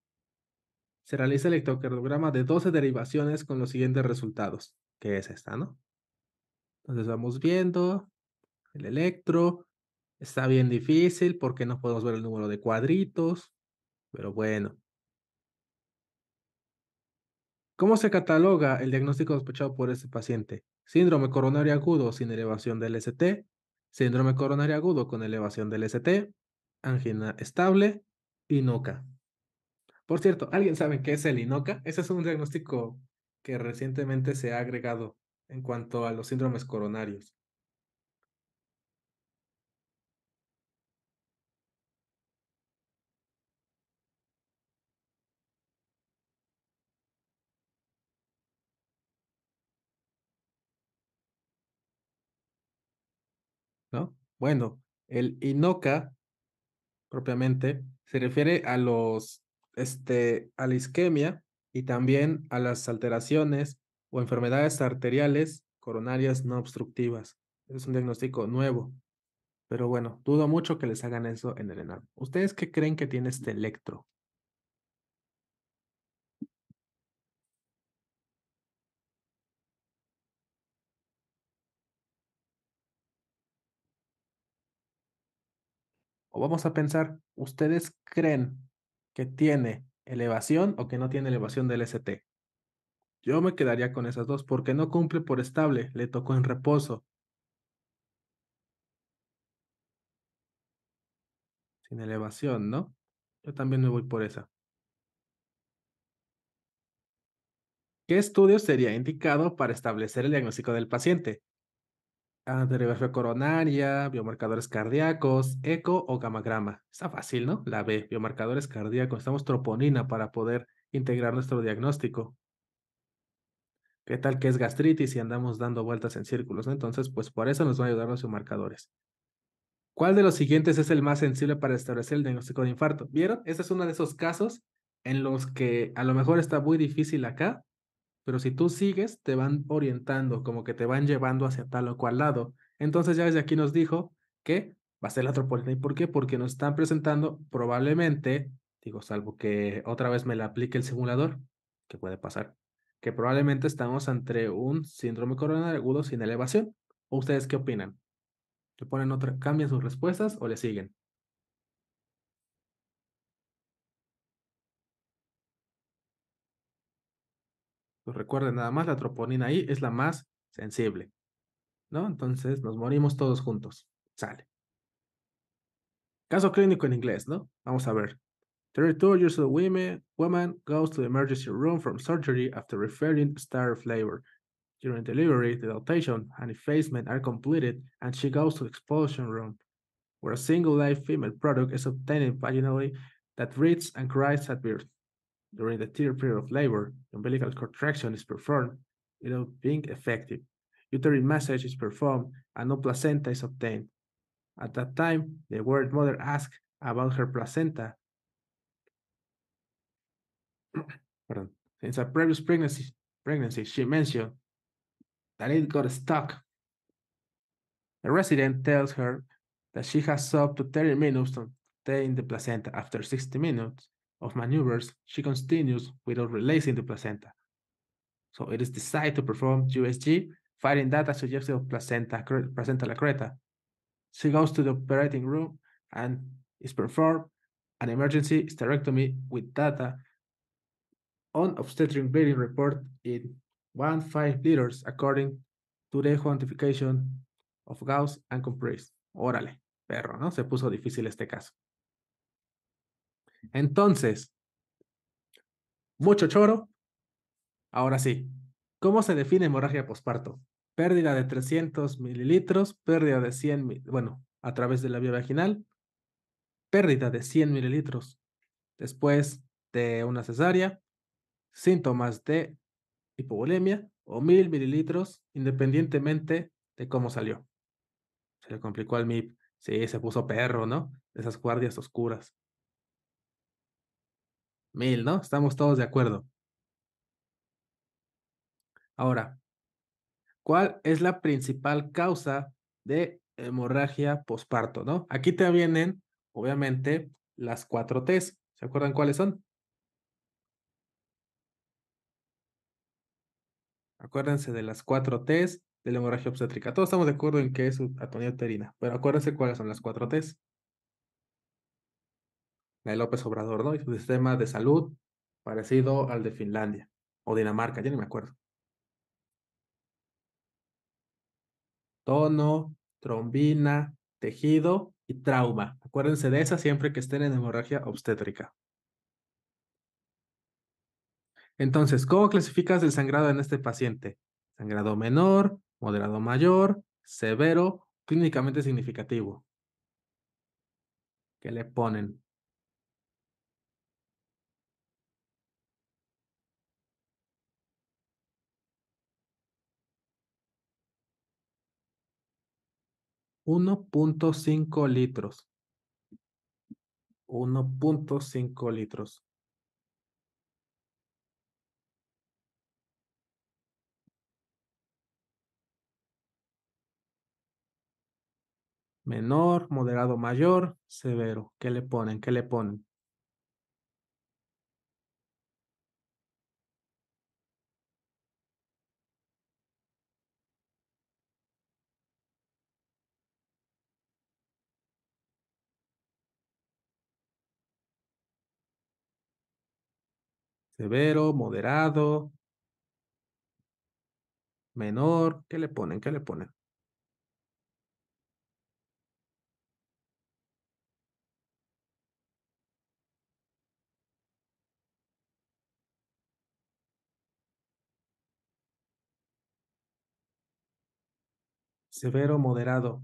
se realiza el electrocardiograma de 12 derivaciones con los siguientes resultados, que es esta, ¿no? Entonces vamos viendo el electro. Está bien difícil porque no podemos ver el número de cuadritos, pero bueno. ¿Cómo se cataloga el diagnóstico sospechado por este paciente? Síndrome coronario agudo sin elevación del ST, síndrome coronario agudo con elevación del ST, angina estable, INOCA. Por cierto, ¿alguien sabe qué es el INOCA? Ese es un diagnóstico que recientemente se ha agregado en cuanto a los síndromes coronarios, ¿no? Bueno, el INOCA propiamente se refiere a a la isquemia y también a las alteraciones o enfermedades arteriales coronarias no obstructivas. Es un diagnóstico nuevo, pero bueno, dudo mucho que les hagan eso en el ENARM. ¿Ustedes qué creen que tiene este electro? O vamos a pensar, ¿ustedes creen que tiene elevación o que no tiene elevación del ST? Yo me quedaría con esas dos porque no cumple por estable, le tocó en reposo, sin elevación, ¿no? Yo también me voy por esa. ¿Qué estudio sería indicado para establecer el diagnóstico del paciente? Radiografía coronaria, biomarcadores cardíacos, eco o gammagrama. Está fácil, ¿no? La B, biomarcadores cardíacos. Necesitamos troponina para poder integrar nuestro diagnóstico. ¿Qué tal que es gastritis y andamos dando vueltas en círculos, ¿no? Entonces, pues por eso nos van a ayudar los biomarcadores. ¿Cuál de los siguientes es el más sensible para establecer el diagnóstico de infarto? ¿Vieron? Este es uno de esos casos en los que a lo mejor está muy difícil acá, pero si tú sigues, te van orientando, como que te van llevando hacia tal o cual lado. Entonces ya desde aquí nos dijo que va a ser la troponina. ¿Y por qué? Porque nos están presentando probablemente, digo, salvo que otra vez me la aplique el simulador, que puede pasar, que probablemente estamos ante un síndrome coronario agudo sin elevación. ¿O ustedes qué opinan? ¿Le ponen otra, cambian sus respuestas o le siguen? Pues recuerden, nada más la troponina ahí es la más sensible, ¿no? Entonces nos morimos todos juntos. Sale. Caso clínico en inglés, ¿no? Vamos a ver. 32 years old woman goes to the emergency room from surgery after referring start of labor. During delivery, the dilatation and effacement are completed, and she goes to the expulsion room, where a single live female product is obtained vaginally that reads and cries at birth. During the third period of labor, umbilical contraction is performed without being effective. Uterine massage is performed, and no placenta is obtained. At that time, the worried mother asked about her placenta. Pardon. Since a previous pregnancy, she mentioned that it got stuck. The resident tells her that she has up to 30 minutes to obtain the placenta. After 60 minutes of maneuvers, she continues without releasing the placenta. So it is decided to perform USG, finding data suggestive of placenta lacreta. She goes to the operating room and is performed an emergency hysterectomy with data on obstetric bleeding report in 1.5 liters according to the quantification of Gauss and compressed. Órale, perro, ¿no? Se puso difícil este caso. Entonces, mucho choro. Ahora sí, ¿cómo se define hemorragia posparto? Pérdida de 300 mililitros, pérdida de 100, bueno, a través de la vía vaginal, pérdida de 100 mililitros después de una cesárea, síntomas de hipovolemia o 1000 mililitros, independientemente de cómo salió. Se le complicó al MIP. Sí, se puso perro, ¿no? Esas guardias oscuras. 1000, ¿no? Estamos todos de acuerdo. Ahora, ¿cuál es la principal causa de hemorragia posparto, no? Aquí te vienen, obviamente, las 4 Ts. ¿Se acuerdan cuáles son? Acuérdense de las 4 Ts de la hemorragia obstétrica. Todos estamos de acuerdo en que es atonía uterina, pero acuérdense cuáles son las 4 Ts. La de López Obrador, ¿no? Y su sistema de salud parecido al de Finlandia o Dinamarca, ya no me acuerdo. Tono, trombina, tejido y trauma. Acuérdense de esa siempre que estén en hemorragia obstétrica. Entonces, ¿cómo clasificas el sangrado en este paciente? Sangrado menor, moderado mayor, severo, clínicamente significativo. ¿Qué le ponen? 1.5 litros. 1.5 litros. menor, moderado, mayor, severo. ¿Qué le ponen? ¿Qué le ponen? Severo, moderado, menor. ¿Qué le ponen? ¿Qué le ponen? Severo, moderado.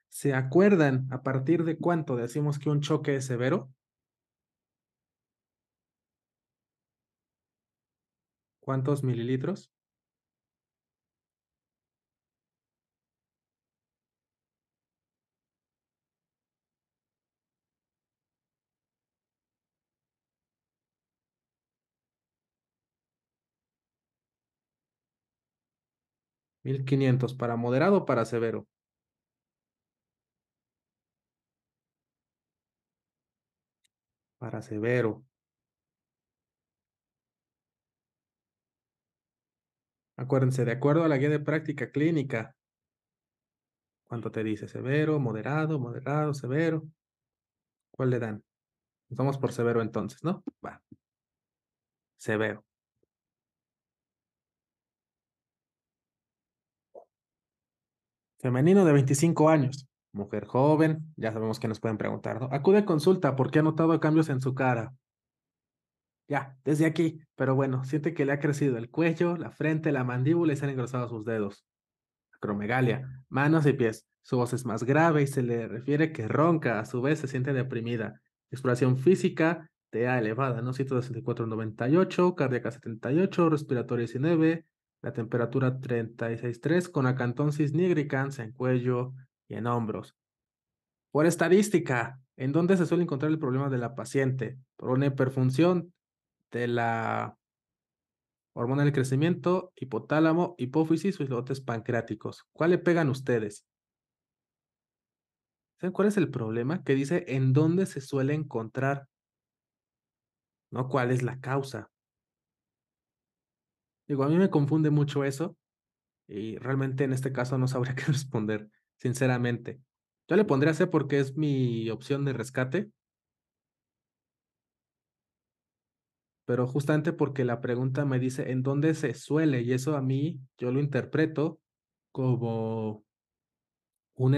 ¿Se acuerdan a partir de cuánto decimos que un choque es severo? ¿Cuántos mililitros? 1500 para moderado o para severo. Para severo. Acuérdense, de acuerdo a la guía de práctica clínica, ¿cuánto te dice? Severo, moderado, moderado, severo. ¿Cuál le dan? Nos vamos por severo entonces, ¿no? Va, severo. Femenino de 25 años. Mujer joven, ya sabemos que nos pueden preguntar, ¿no? Acude a consulta porque ha notado cambios en su cara. Ya, desde aquí. Pero bueno, siente que le ha crecido el cuello, la frente, la mandíbula y se han engrosado sus dedos. Acromegalia, manos y pies. Su voz es más grave y se le refiere que ronca, a su vez se siente deprimida. Exploración física, TA elevada, ¿no? 164/98, cardíaca 78, respiratoria 19, la temperatura 36,3 con acantosis nigricans en cuello y en hombros. Por estadística, ¿en dónde se suele encontrar el problema de la paciente? Por una hiperfunción de la hormona del crecimiento, hipotálamo, hipófisis o islotes pancreáticos. ¿Cuál le pegan ustedes? ¿Saben cuál es el problema? Que dice en dónde se suele encontrar, no cuál es la causa. Digo, a mí me confunde mucho eso y realmente en este caso no sabría qué responder, sinceramente. Yo le pondría C porque es mi opción de rescate, pero justamente porque la pregunta me dice en dónde se suele y eso a mí yo lo interpreto como un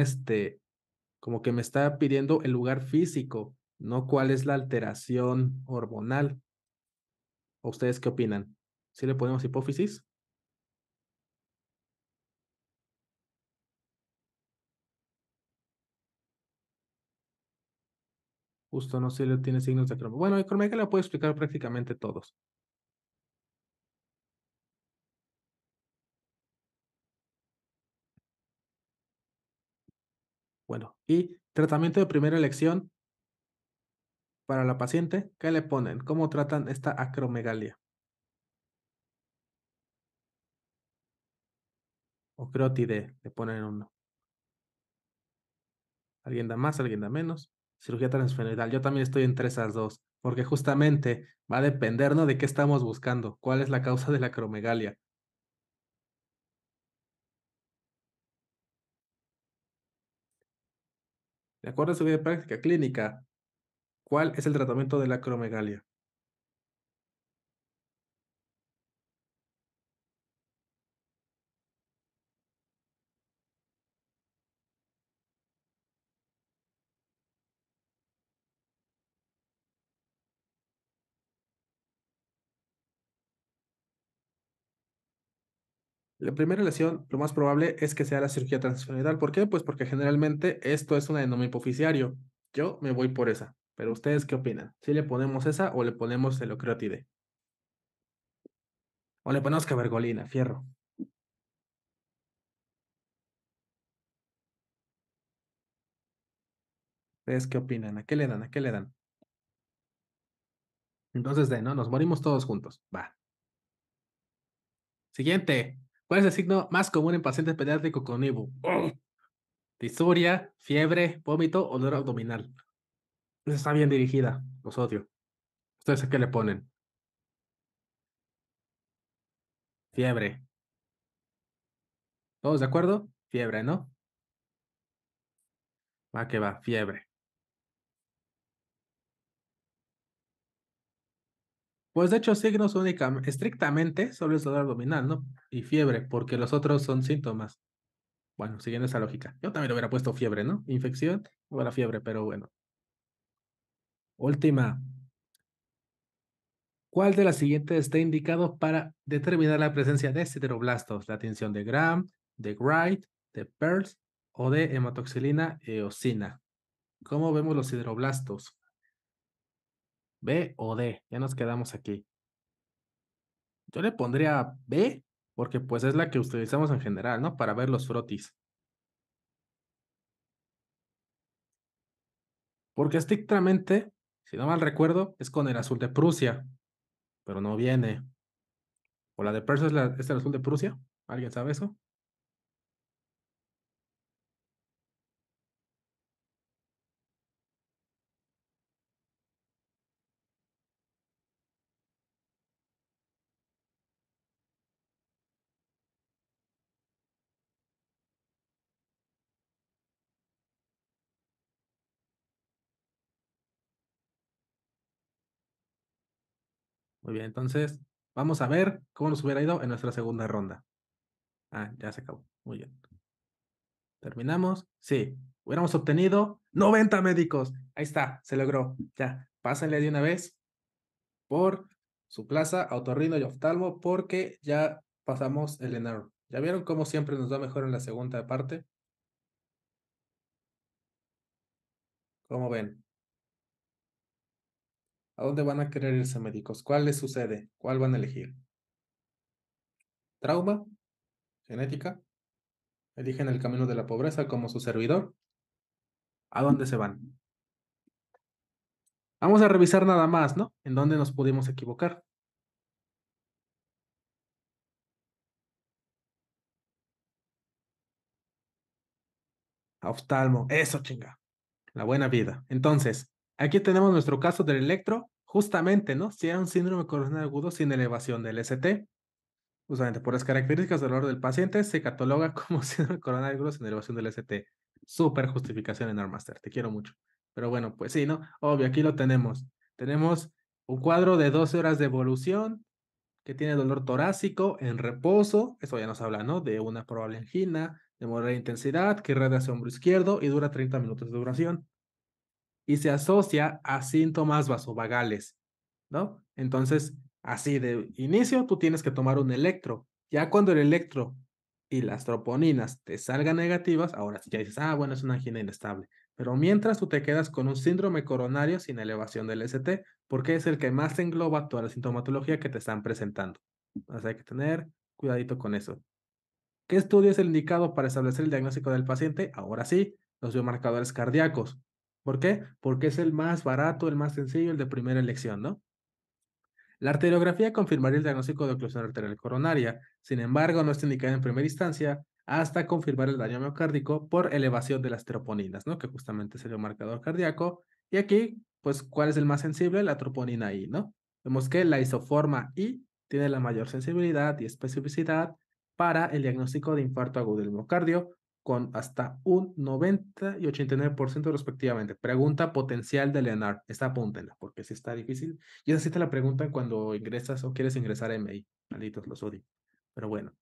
como que me está pidiendo el lugar físico, no cuál es la alteración hormonal. ¿O ustedes qué opinan? ¿Sí le ponemos hipófisis? Justo no sé si le tiene signos de acromegalia. Bueno, acromegalia la puedo explicar prácticamente todos. Bueno, y tratamiento de primera elección para la paciente, ¿qué le ponen? ¿Cómo tratan esta acromegalia? O creotide, le ponen uno. ¿Alguien da más, alguien da menos? Cirugía transfemoral. Yo también estoy entre esas dos, porque justamente va a depender, ¿no? De qué estamos buscando. ¿Cuál es la causa de la acromegalia? De acuerdo a su guía de práctica clínica, ¿cuál es el tratamiento de la acromegalia? La primera lesión, lo más probable es que sea la cirugía transfemoral. ¿Por qué? Pues porque generalmente esto es un adenoma hipoficiario. Yo me voy por esa. Pero ¿ustedes qué opinan? ¿Si le ponemos esa o le ponemos celocreotide? O le ponemos cabergolina, fierro. ¿Ustedes qué opinan? ¿A qué le dan? ¿A qué le dan? Entonces, ¿no? Nos morimos todos juntos. Va. Siguiente. ¿Cuál es el signo más común en pacientes pediátricos con IBU? ¡Oh! Disuria, fiebre, vómito o dolor abdominal. Esa está bien dirigida, los odio. ¿Ustedes a qué le ponen? Fiebre. ¿Todos de acuerdo? Fiebre, ¿no? Va que va, fiebre. Pues de hecho, signos únicamente, estrictamente, solo es dolor abdominal, ¿no? Y fiebre, porque los otros son síntomas. Bueno, siguiendo esa lógica. Yo también le hubiera puesto fiebre, ¿no? Infección o la fiebre, pero bueno. Última. ¿Cuál de las siguientes está indicado para determinar la presencia de sideroblastos? La tinción de Gram, de Wright, de Pearls o de hematoxilina eosina. ¿Cómo vemos los sideroblastos? ¿B o D? Ya nos quedamos aquí. Yo le pondría B porque pues es la que utilizamos en general, ¿no? Para ver los frotis. Porque estrictamente, si no mal recuerdo, es con el azul de Prusia, pero no viene. ¿O la de Persia es el azul de Prusia? ¿Alguien sabe eso? Muy bien, entonces vamos a ver cómo nos hubiera ido en nuestra segunda ronda. Ah, ya se acabó. Muy bien. ¿Terminamos? Sí. Hubiéramos obtenido 90 médicos. Ahí está, se logró. Ya, pásenle de una vez por su plaza a otorrino y oftalmo porque ya pasamos el ENAR. ¿Ya vieron cómo siempre nos va mejor en la segunda parte? ¿Cómo ven? ¿A dónde van a querer irse médicos? ¿Cuál les sucede? ¿Cuál van a elegir? ¿Trauma? ¿Genética? ¿Eligen el camino de la pobreza como su servidor? ¿A dónde se van? Vamos a revisar nada más, ¿no? En dónde nos pudimos equivocar. A oftalmo. Eso, chinga. La buena vida. Entonces, aquí tenemos nuestro caso del electro, justamente, ¿no? Si era un síndrome coronario agudo sin elevación del ST, justamente por las características del dolor del paciente, se cataloga como síndrome coronario agudo sin elevación del ST. Súper justificación en Armaster, te quiero mucho. Pero bueno, pues sí, ¿no? Obvio, aquí lo tenemos. Tenemos un cuadro de 12 horas de evolución que tiene dolor torácico en reposo, eso ya nos habla, ¿no? De una probable angina, de moderada intensidad, que irradia hacia hombro izquierdo y dura 30 minutos de duración y se asocia a síntomas vasovagales, ¿no? Entonces, así de inicio, tú tienes que tomar un electro. Ya cuando el electro y las troponinas te salgan negativas, ahora sí ya dices, ah, bueno, es una angina inestable. Pero mientras tú te quedas con un síndrome coronario sin elevación del ST, porque es el que más engloba toda la sintomatología que te están presentando. Entonces hay que tener cuidadito con eso. ¿Qué estudio es el indicado para establecer el diagnóstico del paciente? Ahora sí, los biomarcadores cardíacos. ¿Por qué? Porque es el más barato, el más sencillo, el de primera elección, ¿no? La arteriografía confirmaría el diagnóstico de oclusión arterial coronaria, sin embargo, no está indicada en primera instancia hasta confirmar el daño miocárdico por elevación de las troponinas, ¿no? Que justamente es el marcador cardíaco. Y aquí, pues, ¿cuál es el más sensible? La troponina I, ¿no? Vemos que la isoforma I tiene la mayor sensibilidad y especificidad para el diagnóstico de infarto agudo del miocardio, con hasta un 90 y 89% respectivamente. Pregunta potencial de Leonard. Esta apúntenla, porque si está difícil y esa sí te la preguntan cuando ingresas o quieres ingresar a MI. Malditos, los odio. Pero bueno,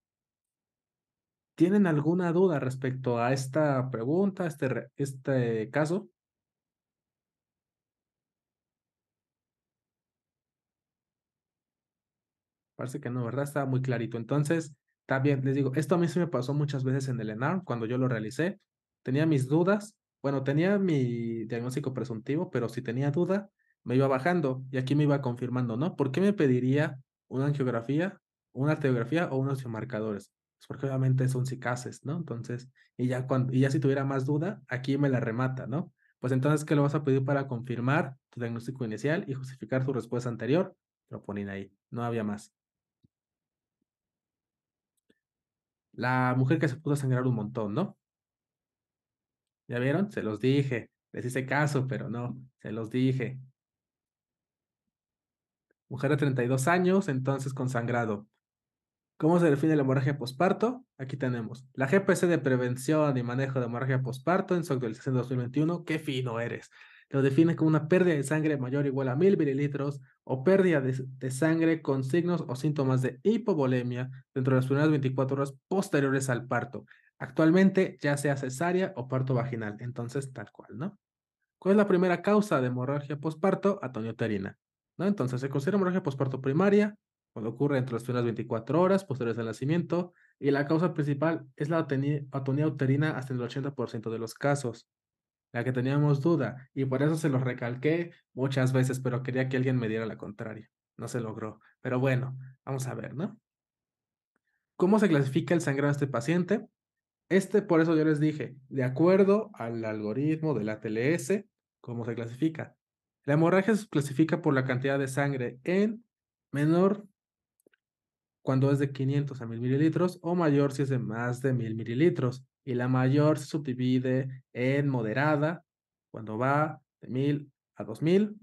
¿tienen alguna duda respecto a esta pregunta, este caso? Parece que no, ¿verdad? Está muy clarito. Entonces, también les digo, esto a mí sí me pasó muchas veces en el ENARM cuando yo lo realicé. Tenía mis dudas, bueno, tenía mi diagnóstico presuntivo, pero si tenía duda, me iba bajando y aquí me iba confirmando, ¿no? ¿Por qué me pediría una angiografía, una arteriografía o unos biomarcadores? Pues porque obviamente son cicaces, ¿no? Entonces, y ya si tuviera más duda, aquí me la remata, ¿no? Pues entonces, ¿qué lo vas a pedir para confirmar tu diagnóstico inicial y justificar tu respuesta anterior? Lo ponen ahí, no había más. La mujer que se pudo sangrar un montón, ¿no? ¿Ya vieron? Se los dije. Les hice caso, pero no, se los dije. Mujer de 32 años, entonces con sangrado. ¿Cómo se define la hemorragia posparto? Aquí tenemos la GPC de prevención y manejo de hemorragia posparto en su actualización de 2021. ¡Qué fino eres! Lo define como una pérdida de sangre mayor o igual a 1000 mililitros o pérdida de sangre con signos o síntomas de hipovolemia dentro de las primeras 24 horas posteriores al parto. Actualmente ya sea cesárea o parto vaginal, entonces tal cual, ¿no? ¿Cuál es la primera causa de hemorragia posparto? Atonioterina, ¿no? Entonces se considera hemorragia posparto primaria cuando ocurre entre las primeras 24 horas posteriores al nacimiento y la causa principal es la atonía uterina hasta el 80% de los casos, la que teníamos duda y por eso se los recalqué muchas veces, pero quería que alguien me diera la contraria. No se logró, pero bueno, vamos a ver, ¿no? ¿Cómo se clasifica el sangrado de este paciente? Por eso yo les dije, de acuerdo al algoritmo de la TLS, ¿cómo se clasifica? La hemorragia se clasifica por la cantidad de sangre en menor cuando es de 500 a 1000 mililitros o mayor si es de más de 1000 mililitros. Y la mayor se subdivide en moderada cuando va de 1000 a 2000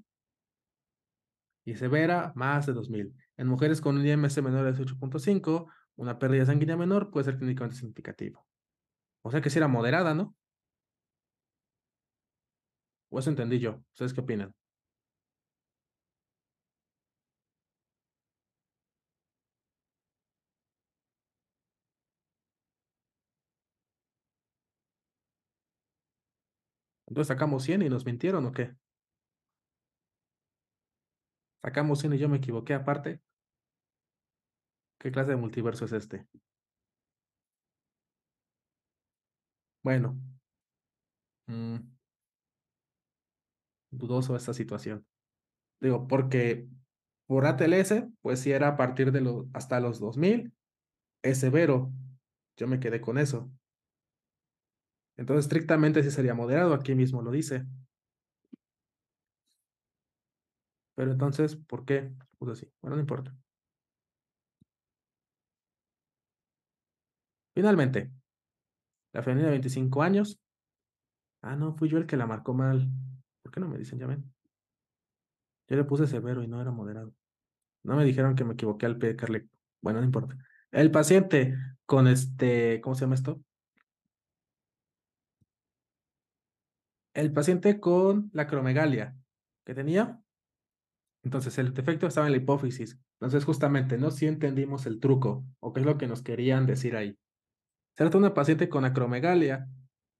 y severa más de 2000. En mujeres con un IMC menor de 18.5, una pérdida sanguínea menor puede ser clínicamente significativo. O sea que si era moderada, ¿no? O eso entendí yo. ¿Ustedes qué opinan? Entonces sacamos 100 y nos mintieron o qué? Sacamos 100 y yo me equivoqué aparte. ¿Qué clase de multiverso es este? Bueno, mm, dudoso esta situación. Digo, porque por ATLS, pues si era a partir de los, hasta los 2000, es severo. Yo me quedé con eso. Entonces, estrictamente sí sería moderado, aquí mismo lo dice. Pero entonces, ¿por qué? Pues así. Bueno, no importa. Finalmente, la femenina de 25 años. Ah, no, fui yo el que la marcó mal. ¿Por qué no me dicen? Ya ven. Yo le puse severo y no era moderado. No me dijeron que me equivoqué al pedirle. Bueno, no importa. El paciente con ¿cómo se llama esto? El paciente con la acromegalia que tenía. Entonces, el defecto estaba en la hipófisis. Entonces, justamente, ¿no? Sí entendimos el truco, o qué es lo que nos querían decir ahí. Se trata de una paciente con acromegalia.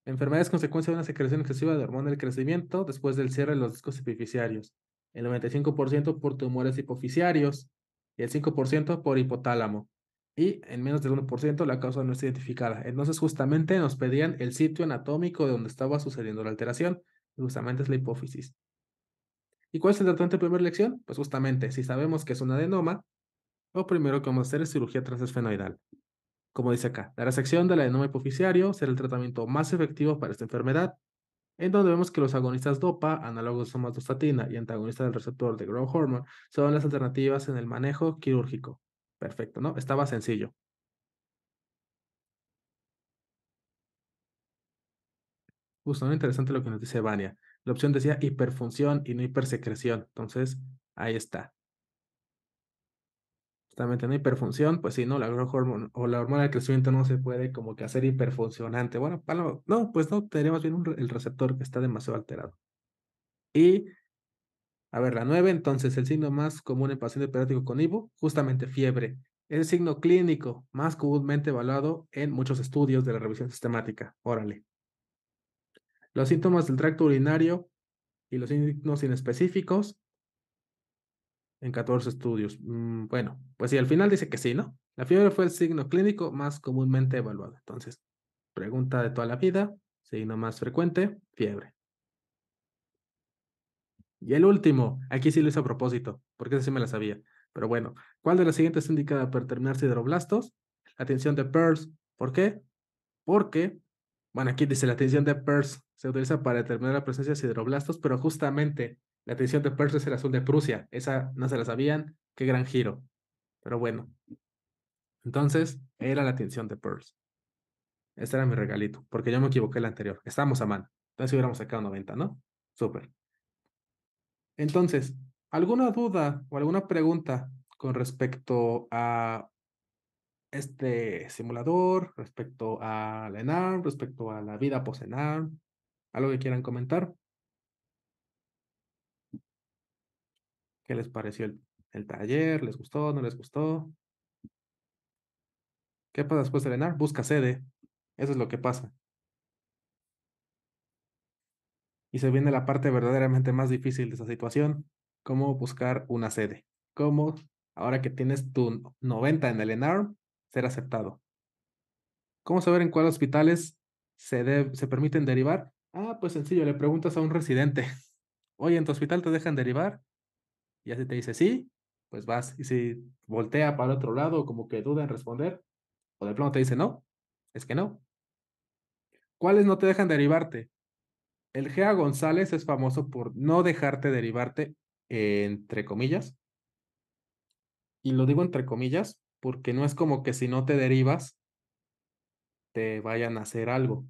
La enfermedad es consecuencia de una secreción excesiva de hormona del crecimiento después del cierre de los discos epifisiarios. El 95% por tumores hipofisiarios y el 5% por hipotálamo. Y en menos del 1% la causa no está identificada. Entonces, justamente nos pedían el sitio anatómico de donde estaba sucediendo la alteración. Y justamente es la hipófisis. ¿Y cuál es el tratamiento de primera elección? Pues justamente, si sabemos que es un adenoma, lo primero que vamos a hacer es cirugía transesfenoidal. Como dice acá, la resección del adenoma hipofisiario será el tratamiento más efectivo para esta enfermedad, en donde vemos que los agonistas DOPA, análogos de somatostatina y antagonistas del receptor de growth hormone, son las alternativas en el manejo quirúrgico. Perfecto, ¿no? Estaba sencillo. Justo, ¿no? Interesante lo que nos dice Vania. La opción decía hiperfunción y no hipersecreción. Entonces, ahí está. Justamente no hiperfunción, pues sí, no, la growth hormone o la hormona del crecimiento no se puede como que hacer hiperfuncionante. Bueno, no, pues no, tendríamos bien el receptor que está demasiado alterado. Y, a ver, la 9 entonces, el signo más común en paciente pediátrico con IVO, justamente fiebre. Es el signo clínico más comúnmente evaluado en muchos estudios de la revisión sistemática. Órale. Los síntomas del tracto urinario y los signos inespecíficos en 14 estudios. Bueno, pues sí, al final dice que sí, ¿no? La fiebre fue el signo clínico más comúnmente evaluado. Entonces, pregunta de toda la vida, signo más frecuente, fiebre. Y el último, aquí sí lo hice a propósito, porque ese sí me la sabía. Pero bueno, ¿cuál de las siguientes es indicada para determinar sideroblastos? La tensión de Peirce. ¿Por qué? Porque, bueno, aquí dice la tensión de Peirce se utiliza para determinar la presencia de sideroblastos, pero justamente la tensión de Peirce es el azul de Prusia. Esa no se la sabían. Qué gran giro. Pero bueno, entonces era la tensión de Peirce. Este era mi regalito, porque yo me equivoqué el anterior. Estábamos a mano. Entonces hubiéramos sacado 90, ¿no? Súper. Entonces, ¿alguna duda o alguna pregunta con respecto a este simulador, respecto a la ENARM, respecto a la vida post-ENARM? ¿Algo que quieran comentar? ¿Qué les pareció el taller? ¿Les gustó? ¿No les gustó? ¿Qué pasa después de ENARM? Busca sede. Eso es lo que pasa. Y se viene la parte verdaderamente más difícil de esa situación, cómo buscar una sede. Cómo, ahora que tienes tu 90 en el ENARM, ser aceptado. ¿Cómo saber en cuáles hospitales se permiten derivar? Ah, pues sencillo, le preguntas a un residente, oye, ¿en tu hospital te dejan derivar? Y así te dice sí, pues vas. Y si voltea para otro lado, como que duda en responder, o de plano te dice no, es que no. ¿Cuáles no te dejan derivarte? El GEA González es famoso por no dejarte derivarte, entre comillas, y lo digo entre comillas, porque no es como que si no te derivas, te vayan a hacer algo.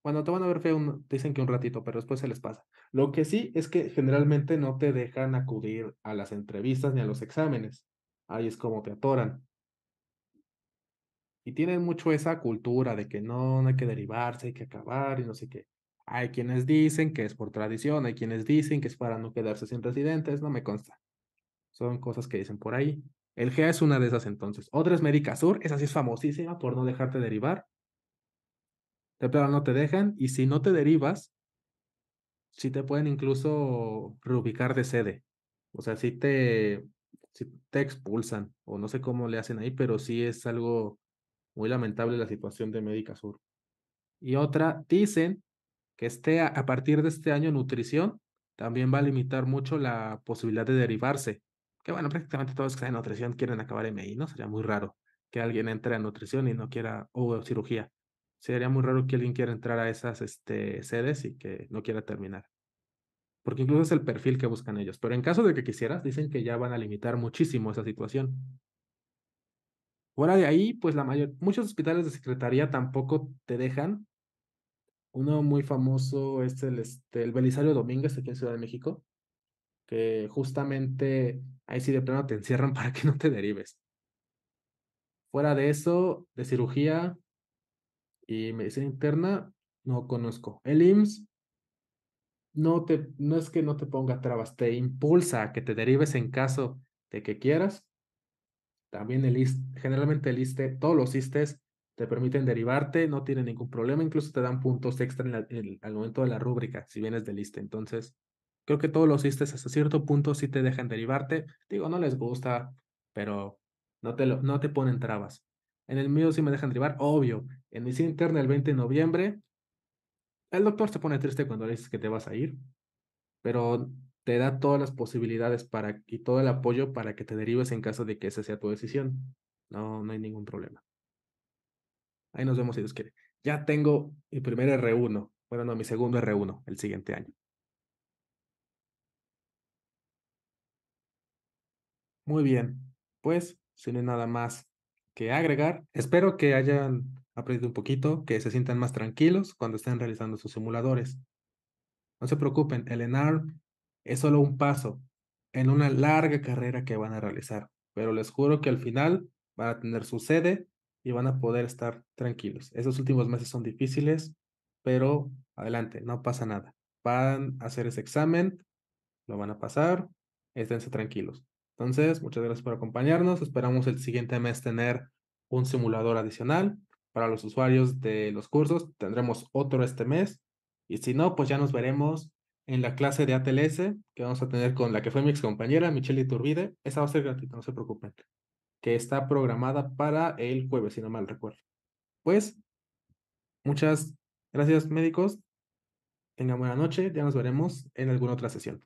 Bueno, te van a ver feo, dicen que un ratito, pero después se les pasa. Lo que sí es que generalmente no te dejan acudir a las entrevistas ni a los exámenes. Ahí es como te atoran. Y tienen mucho esa cultura de que no hay que derivarse, hay que acabar y no sé qué. Hay quienes dicen que es por tradición, hay quienes dicen que es para no quedarse sin residentes, no me consta. Son cosas que dicen por ahí. El GEA es una de esas entonces. Otra es Médica Sur, esa sí es famosísima por no dejarte derivar. De plano no te dejan y si no te derivas, sí te pueden incluso reubicar de sede. O sea, sí te expulsan o no sé cómo le hacen ahí, pero sí es algo muy lamentable la situación de Médica Sur. Y otra, dicen que a partir de este año nutrición también va a limitar mucho la posibilidad de derivarse. Que bueno, prácticamente todos que están en nutrición quieren acabar MI, ¿no? Sería muy raro que alguien entre a nutrición y no quiera, o cirugía. Sería muy raro que alguien quiera entrar a esas sedes y que no quiera terminar. Porque incluso es el perfil que buscan ellos. Pero en caso de que quisieras, dicen que ya van a limitar muchísimo esa situación. Fuera de ahí, pues muchos hospitales de secretaría tampoco te dejan. Uno muy famoso es el Belisario Domínguez aquí en Ciudad de México, que justamente ahí sí de plano te encierran para que no te derives. Fuera de eso, de cirugía y medicina interna, no conozco. El IMSS no es que no te ponga trabas, te impulsa a que te derives en caso de que quieras. También generalmente el ISSSTE, todos los ISSSTEs te permiten derivarte, no tiene ningún problema, incluso te dan puntos extra al momento de la rúbrica, si vienes del ISSSTE. Entonces, creo que todos los ISSSTEs hasta cierto punto sí te dejan derivarte. Digo, no les gusta, pero no te ponen trabas. En el mío sí me dejan derivar, obvio. En mi cita interna el 20 de noviembre, el doctor se pone triste cuando le dices que te vas a ir, pero te da todas las posibilidades y todo el apoyo para que te derives en caso de que esa sea tu decisión. No, no hay ningún problema. Ahí nos vemos si Dios quiere. Ya tengo mi primer R1. Bueno, no, mi segundo R1 el siguiente año. Muy bien. Pues, si no hay nada más que agregar, espero que hayan aprendido un poquito, que se sientan más tranquilos cuando estén realizando sus simuladores. No se preocupen, el ENARM es solo un paso en una larga carrera que van a realizar, pero les juro que al final van a tener su sede y van a poder estar tranquilos. Esos últimos meses son difíciles, pero adelante, no pasa nada. Van a hacer ese examen, lo van a pasar, esténse tranquilos. Entonces, muchas gracias por acompañarnos. Esperamos el siguiente mes tener un simulador adicional para los usuarios de los cursos. Tendremos otro este mes. Y si no, pues ya nos veremos en la clase de ATLS que vamos a tener con la que fue mi ex compañera, Michelle Iturbide. Esa va a ser gratuita, no se preocupen. Que está programada para el jueves, si no mal recuerdo. Pues, muchas gracias, médicos. Tengan buena noche. Ya nos veremos en alguna otra sesión.